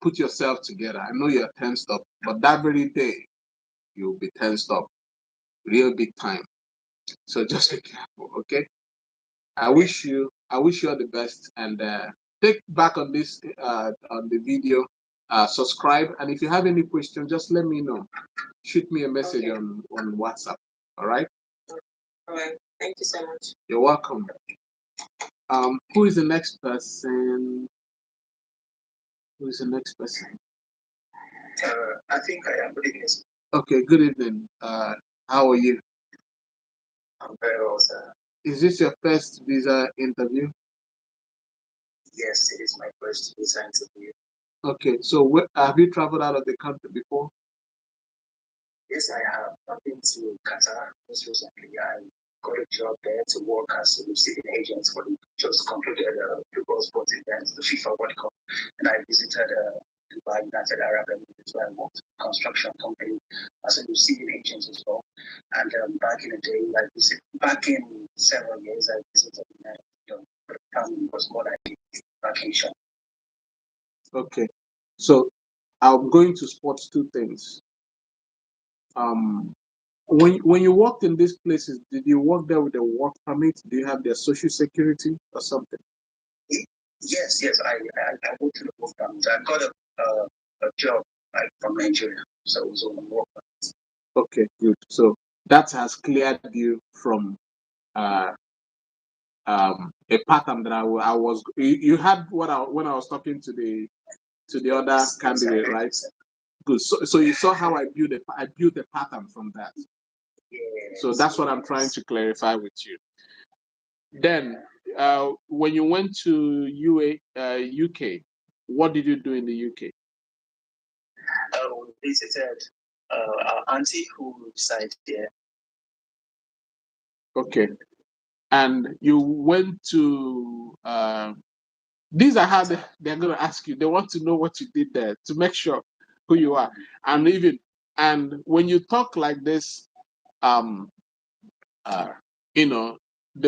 put yourself together. I know you're tensed up, but that very day you'll be tensed up, real big time. So just be careful, okay? I wish you all the best, and take back on this on the video, subscribe, and if you have any question, just let me know. Shoot me a message on WhatsApp. All right. All right. Thank you so much. You're welcome. Who is the next person? Who is the next person? I think I am. Good evening. Okay. Good evening. How are you? I'm very well, sir. Is this your first visa interview? Yes, it is my first visa interview. Okay. So have you traveled out of the country before? Yes, I have. I've been to Qatar most recently. I got a job there to work as a receiving agent for the just concluded football sports event, the FIFA World Cup. And I visited Dubai, United Arab Emirates, where I worked with a construction company as a receiving agent as well. And back in the day, back in several years, I visited the family was more like a vacation. Okay. So I'm going to spot two things. When you worked in these places, did you work there with a work permit? Do you have their social security or something? Yes. I worked in the work permit. I got a job from Nigeria, so it was on the work permit. Okay, good. So that has cleared you from a pattern that I was. You had when I was talking to the other candidate, right? Good. So you saw how I built a pattern from that. Yes. So that's what I'm trying to clarify with you. Then, when you went to UK, what did you do in the UK? We visited our auntie who resides there. Okay. And you went to these are how they're going to ask you. They want to know what you did there to make sure who you are. And when you talk like this, they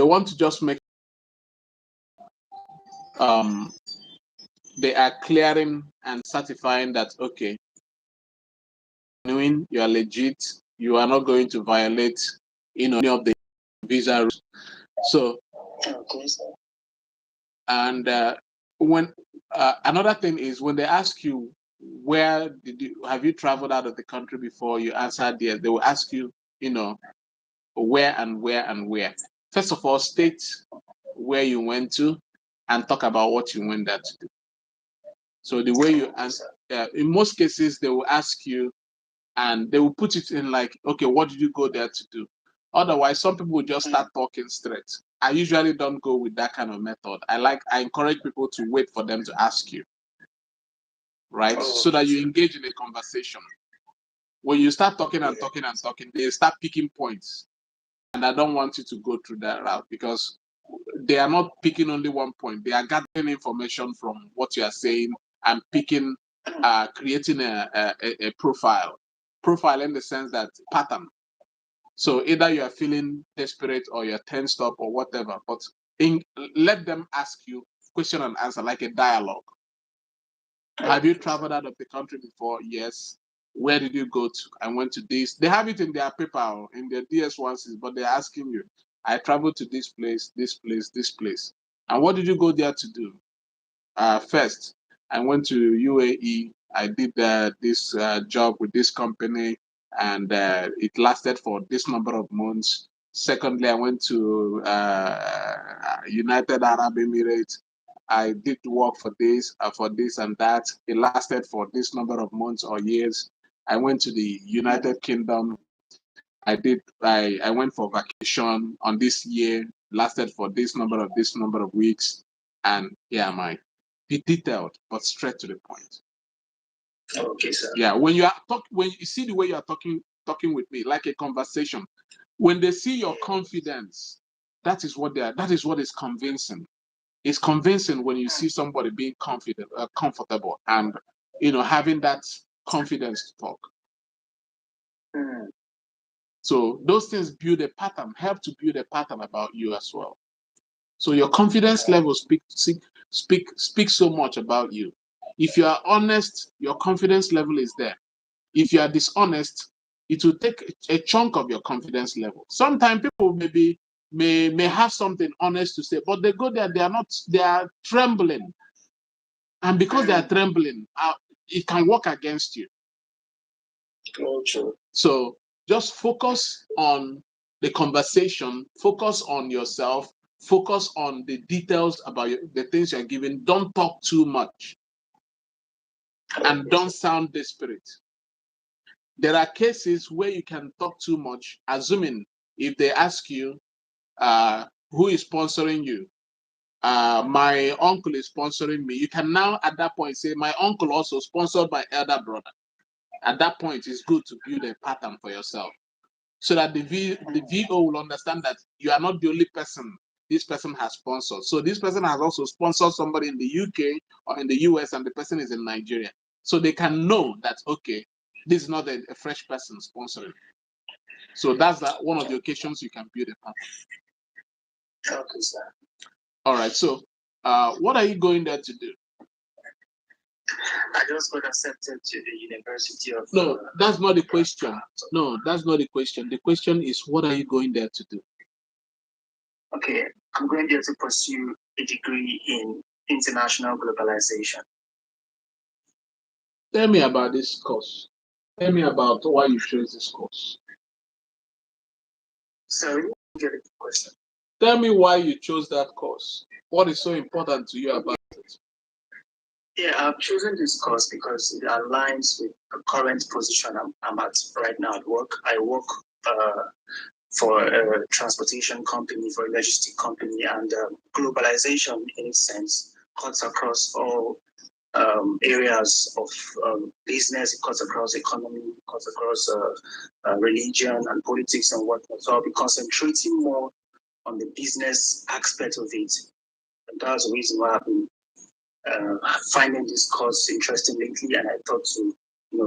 want to just make they are clearing and certifying that okay, knowing you are legit, you are not going to violate any of the visa rules. So and when another thing is when they ask you where have you traveled out of the country before, you answered yes, they will ask you, where and where and where. First of all, state where you went to and talk about what you went there to do. So the way you answer, in most cases, they will ask you and they will put it in like, okay, what did you go there to do? Otherwise, some people will just start talking straight. I usually don't go with that kind of method. I encourage people to wait for them to ask you, right? So that you engage in a conversation. When you start talking and talking and talking, they start picking points. And I don't want you to go through that route because they are not picking only one point. They are gathering information from what you are saying and picking, creating a profile. Profile in the sense that pattern. So either you are feeling desperate or you're tensed up or whatever, but let them ask you question and answer like a dialogue. Have you traveled out of the country before? Yes. Where did you go to? I went to this. They have it in their paper, in their DS1s, but they're asking you, I traveled to this place, this place, this place. And what did you go there to do? First, I went to UAE. I did this job with this company, and it lasted for this number of months. Secondly, I went to United Arab Emirates. I did work for this and that. It lasted for this number of months or years. I went to the United Kingdom. I went for vacation on this year, lasted for this number of weeks, and yeah, be detailed but straight to the point. Okay, sir. Yeah, when you are when you see the way you are talking with me, like a conversation, when they see your confidence, that is what that is what is convincing. It's convincing when you see somebody being confident, comfortable, and having that confidence to talk. Mm. So those things build a pattern, help to build a pattern about you as well. So your confidence level speak so much about you. If you are honest, your confidence level is there. If you are dishonest, it will take a chunk of your confidence level. Sometimes people may have something honest to say, but they go there, they are trembling. And because they are trembling, it can work against you. So just focus on the conversation, focus on yourself, focus on the details about the things you're giving. Don't talk too much and don't sound desperate. There are cases where you can talk too much, assuming if they ask you, who is sponsoring you? My uncle is sponsoring me. You can now at that point say, my uncle also sponsored my elder brother. At that point, it's good to build a pattern for yourself so that the VO will understand that you are not the only person this person has sponsored. So this person has also sponsored somebody in the UK or in the US, and the person is in Nigeria. So they can know that, okay, this is not a fresh person sponsoring. So that's one of the occasions you can build a pattern. Okay, sir. All right. So what are you going there to do? I just got accepted to the University of... No, that's not the question. No, that's not the question. The question is, what are you going there to do? Okay, I'm going there to pursue a degree in international globalization. Tell me about this course. Tell me about why you chose this course. Sorry, I get the question. Tell me why you chose that course. What is so important to you about it? Yeah, I've chosen this course because it aligns with the current position I'm at right now at work. I work for a transportation company, for a logistic company, and globalization, in a sense, cuts across all areas of business. It cuts across economy, it cuts across religion and politics and whatnot. So I'll be concentrating more on the business aspect of it. And that's the reason why I've been finding this course interesting lately, and I thought to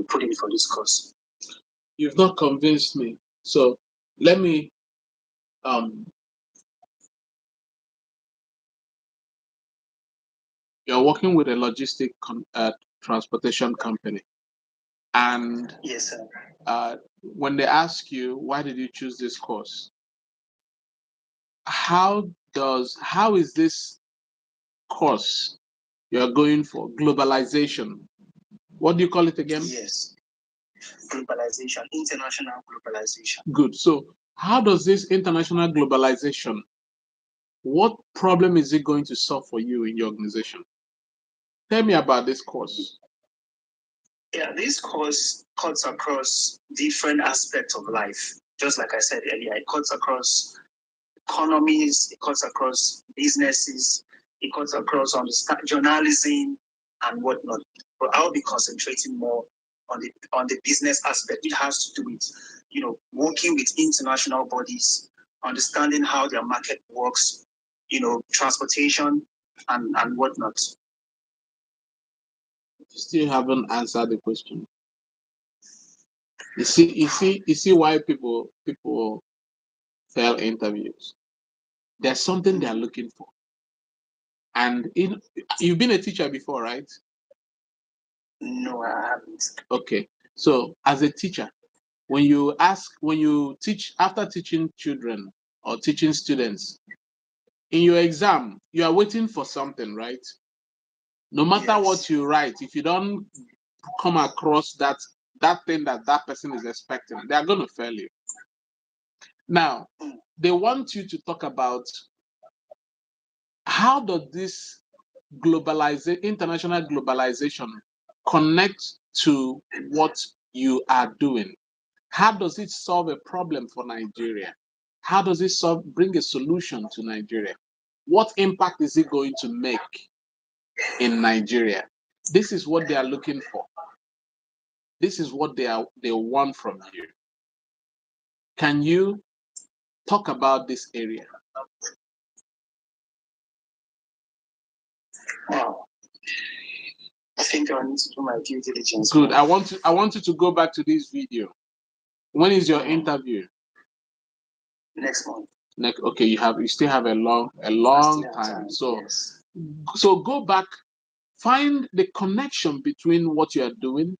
put in for this course. You've not convinced me. So let me you're working with a logistic transportation company, and yes, sir. When they ask you why did you choose this course, how is this course you're going for globalization? What do you call it again? Yes, globalization, international globalization. Good. So how does this international globalization, what problem is it going to solve for you in your organization? Tell me about this course. Yeah, this course cuts across different aspects of life. Just like I said earlier, it cuts across economies, it cuts across businesses, it cuts across journalism and whatnot. But I'll be concentrating more on the business aspect. It has to do with, working with international bodies, understanding how their market works, transportation and whatnot. You still haven't answered the question. You see why people fail interviews. There's something they're looking for. And you've been a teacher before, right? No, I haven't. Okay. So as a teacher, when you teach, after teaching children or teaching students, in your exam, you are waiting for something, right? No matter what you write, if you don't come across that thing that person is expecting, they are going to fail you. Now, they want you to talk about how does this international globalization connect to what you are doing? How does it solve a problem for Nigeria? How does it bring a solution to Nigeria? What impact is it going to make in Nigeria? This is what they are looking for. This is what they want from you. Can you talk about this area? Wow. I think I need to do my due diligence. Good. I want you to go back to this video. When is your interview? Next month. Okay, you still have a long time. So yes. So go back, find the connection between what you are doing,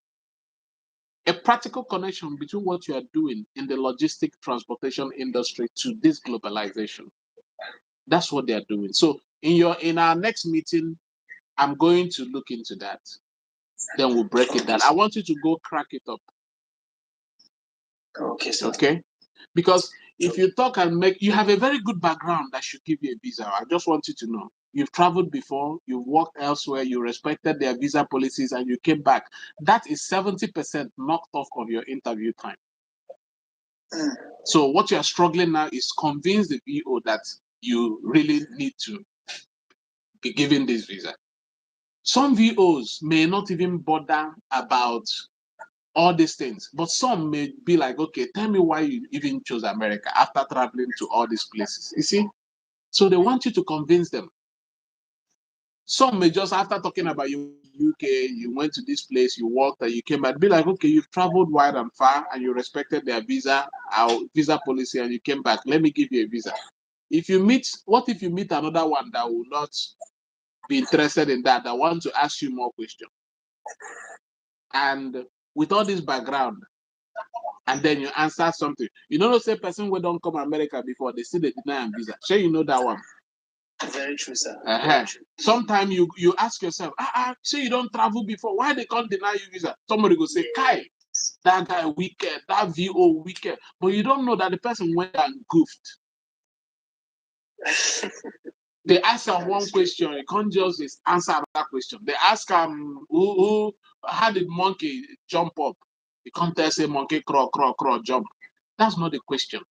a practical connection between what you are doing in the logistic transportation industry to this globalization. That's what they are doing. So in our next meeting, I'm going to look into that. Then we'll break it down. I want you to go crack it up. Okay, sir. Okay? Because if you talk and you have a very good background that should give you a visa. I just want you to know. You've traveled before, you've worked elsewhere, you respected their visa policies, and you came back. That is 70% knocked off of your interview time. So what you are struggling now is convince the VO that you really need to be given this visa. Some VOs may not even bother about all these things, but some may be like, okay, tell me why you even chose America after traveling to all these places. You see? So they want you to convince them. Some may just, after talking about you UK, you went to this place, you worked, and you came back, be like, okay, you've traveled wide and far, and you respected their our visa policy, and you came back. Let me give you a visa. What if you meet another one that will not be interested in that want to ask you more questions? And with all this background, and then you answer something. You know, say person who don't come America before, they still they deny a visa. Sure, you know that one. Very true, sir. Sometimes you ask yourself, say you don't travel before, why they can't deny you visa? Somebody go say, Kai, that guy wicked, that VO wicked. But you don't know that the person went and goofed. They ask him one question, you can't just answer that question. They ask him how did monkey jump up? You can't tell say monkey crawl, jump. That's not the question.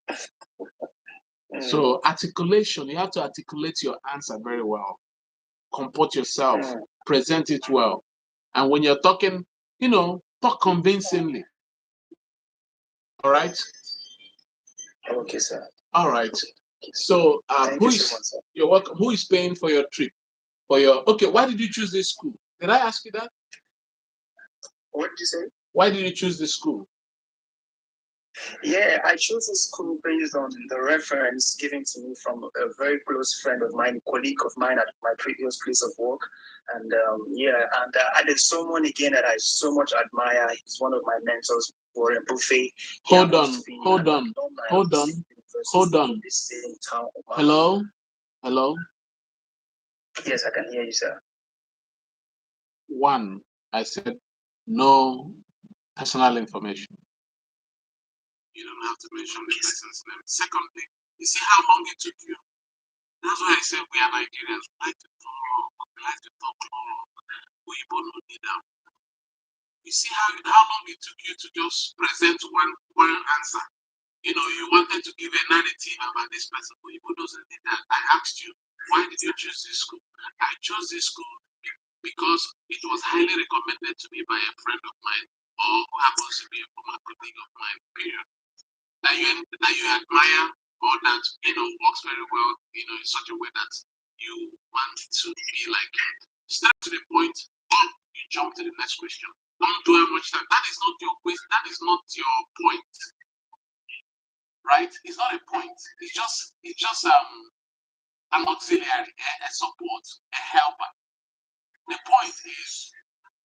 So articulation, you have to articulate your answer very well. Comport yourself, present it well. And when you're talking, talk convincingly. All right? Okay, sir. All right. So you're welcome. Who is paying for your trip? Okay, why did you choose this school? Did I ask you that? What did you say? Why did you choose this school? Yeah, I chose this school based on the reference given to me from a very close friend of mine, a colleague of mine at my previous place of work. And there's someone again that I so much admire. He's one of my mentors, Warren Buffett. Hold on. Hello? Yes, I can hear you, sir. One, I said no personal information. You don't have to mention the person's name. Secondly, you see how long it took you? That's why I said we are Nigerians. We like to talk long. We don't need them. You see how long it took you to just present one answer. You wanted to give a narrative about this person, but you doesn't need that. I asked you, why did you choose this school? I chose this school because it was highly recommended to me by a friend of mine, or who happens to be a former colleague of mine, period. That you admire, or that works very well, in such a way that you want to be like it. Step to the point, or you jump to the next question. Don't dwell much time. That is not your question. That is not your point. Right? It's not a point. It's just an auxiliary, a support, a helper. The point is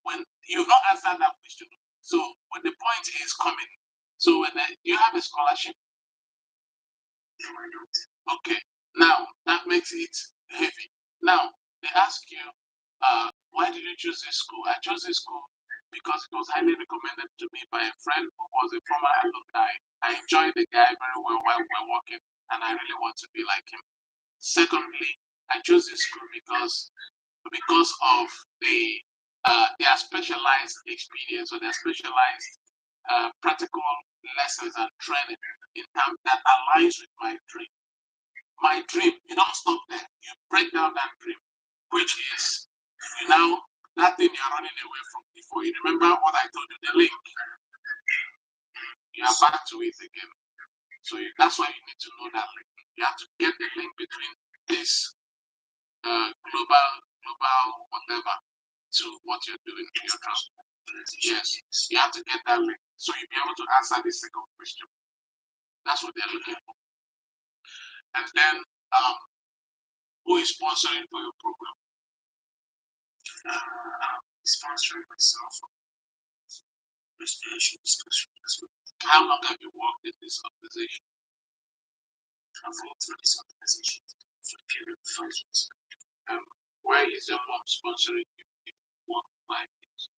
when you've not answered that question. So when the point is coming, so when you have a scholarship, okay, now that makes it heavy. Now they ask you, why did you choose this school? I chose this school because it was highly recommended to me by a friend who was a former alumni. I enjoyed the guy very well while we were working, and I really want to be like him. Secondly, I chose this school because of their specialized experience, or their specialized practical lessons and training in terms that aligns with my dream. My dream, you don't stop there. You break down that dream, which is you now that thing you're running away from before. You remember what I told you, the link. You are back to it again. So that's why you need to know that link. You have to get the link between this global whatever to what you're doing in your trust. Yes, you have to get that link. So you'll be able to answer the second question. That's what they're looking for. And then who is sponsoring for your program? Sponsoring myself. How long have you worked in this organization? I've worked for this organization for a period of 5 years. Why is your mom sponsoring you if you work 5 years?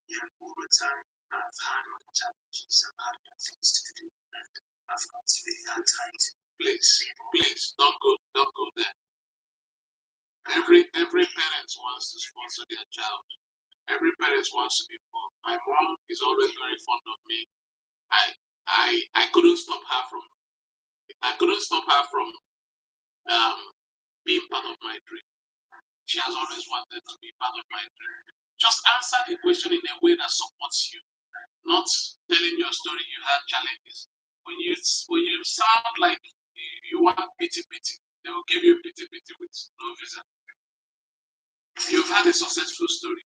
Yeah, over time, I've had my challenges, I've had my things to do, and I've got to be that tight. Please, don't go there. Every parent wants to sponsor their child. Every parent wants to be involved. My mom is always very fond of me. I couldn't stop her from being part of my dream. She has always wanted to be part of my dream. Just answer the question in a way that supports you, not telling your story you had challenges. When you sound like you want pity, they will give you pity with no visa. You've had a successful story.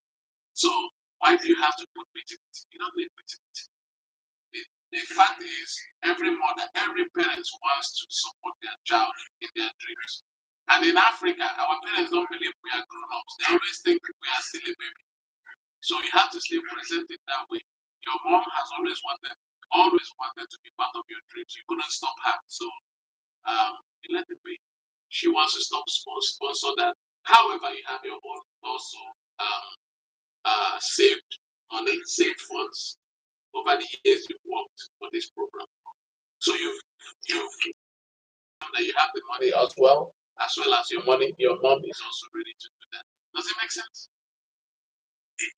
So why do you have to put pity? You don't need pity. The fact is, every mother, every parent wants to support their child in their dreams. And in Africa, our parents don't believe we are grown-ups. They always think we are silly babies. So you have to stay present in that way. Your mom has always wanted to be part of your dreams. You couldn't stop her. So you let it be. She wants to stop sponsor that. However, you have your own also saved money, saved funds over the years you've worked for this program. So you have the money as well as your money. Your mom is also ready to do that. Does it make sense? It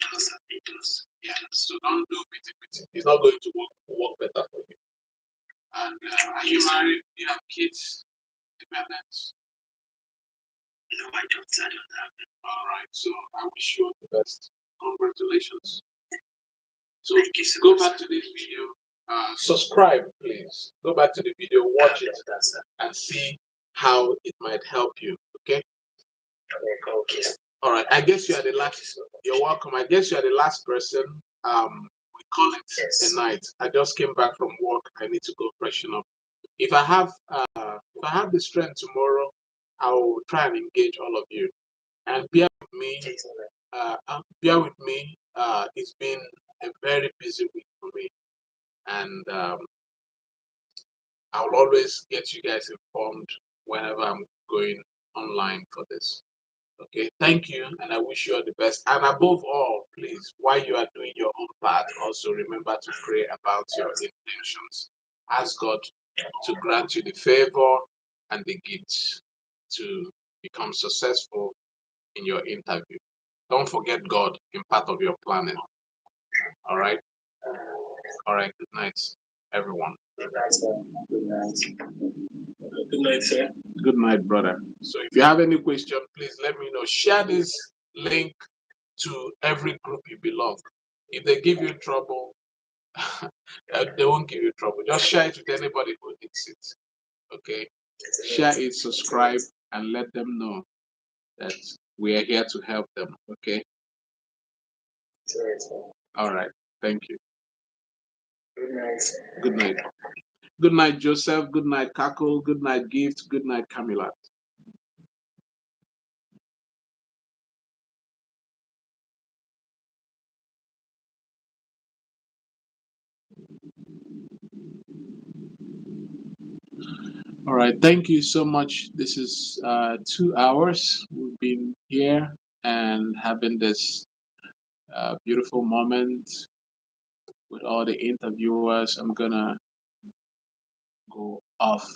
does. Yeah. So don't do pity. It's not going to work better for you. And are you married? Do you have kids? Dependents? No, I don't have them. All right. So I wish you all the best. Congratulations. So go back to this video. Subscribe, please. Go back to the video, watch it, and see how it might help you. Okay. Okay. All right. I guess you are the last. You're welcome. I guess you are the last person. We call it a night. I just came back from work. I need to go freshen up. If I have the strength tomorrow, I will try and engage all of you. And bear with me. It's been a very busy week for me, and I'll always get you guys informed whenever I'm going online for this. Okay, thank you, and I wish you all the best. And above all, please, while you are doing your own part, also remember to pray about your intentions. Ask God to grant you the favor and the gifts to become successful in your interview. Don't forget God in part of your planning. All right? All right, good night, everyone. Good night, sir. Good night. Good night, sir. Good night, brother. So if you have any question, please let me know. Share this link to every group you belong. If they give you trouble, they won't give you trouble. Just share it with anybody who needs it. Okay? Share it, subscribe, and let them know that we are here to help them. Okay? All right. Thank you. Good night. Good night. Good night, Joseph. Good night, Kako. Good night, Gift. Good night, Camila. All right. Thank you so much. This is 2 hours. We've been here and having this beautiful moment with all the interviewers. I'm gonna go off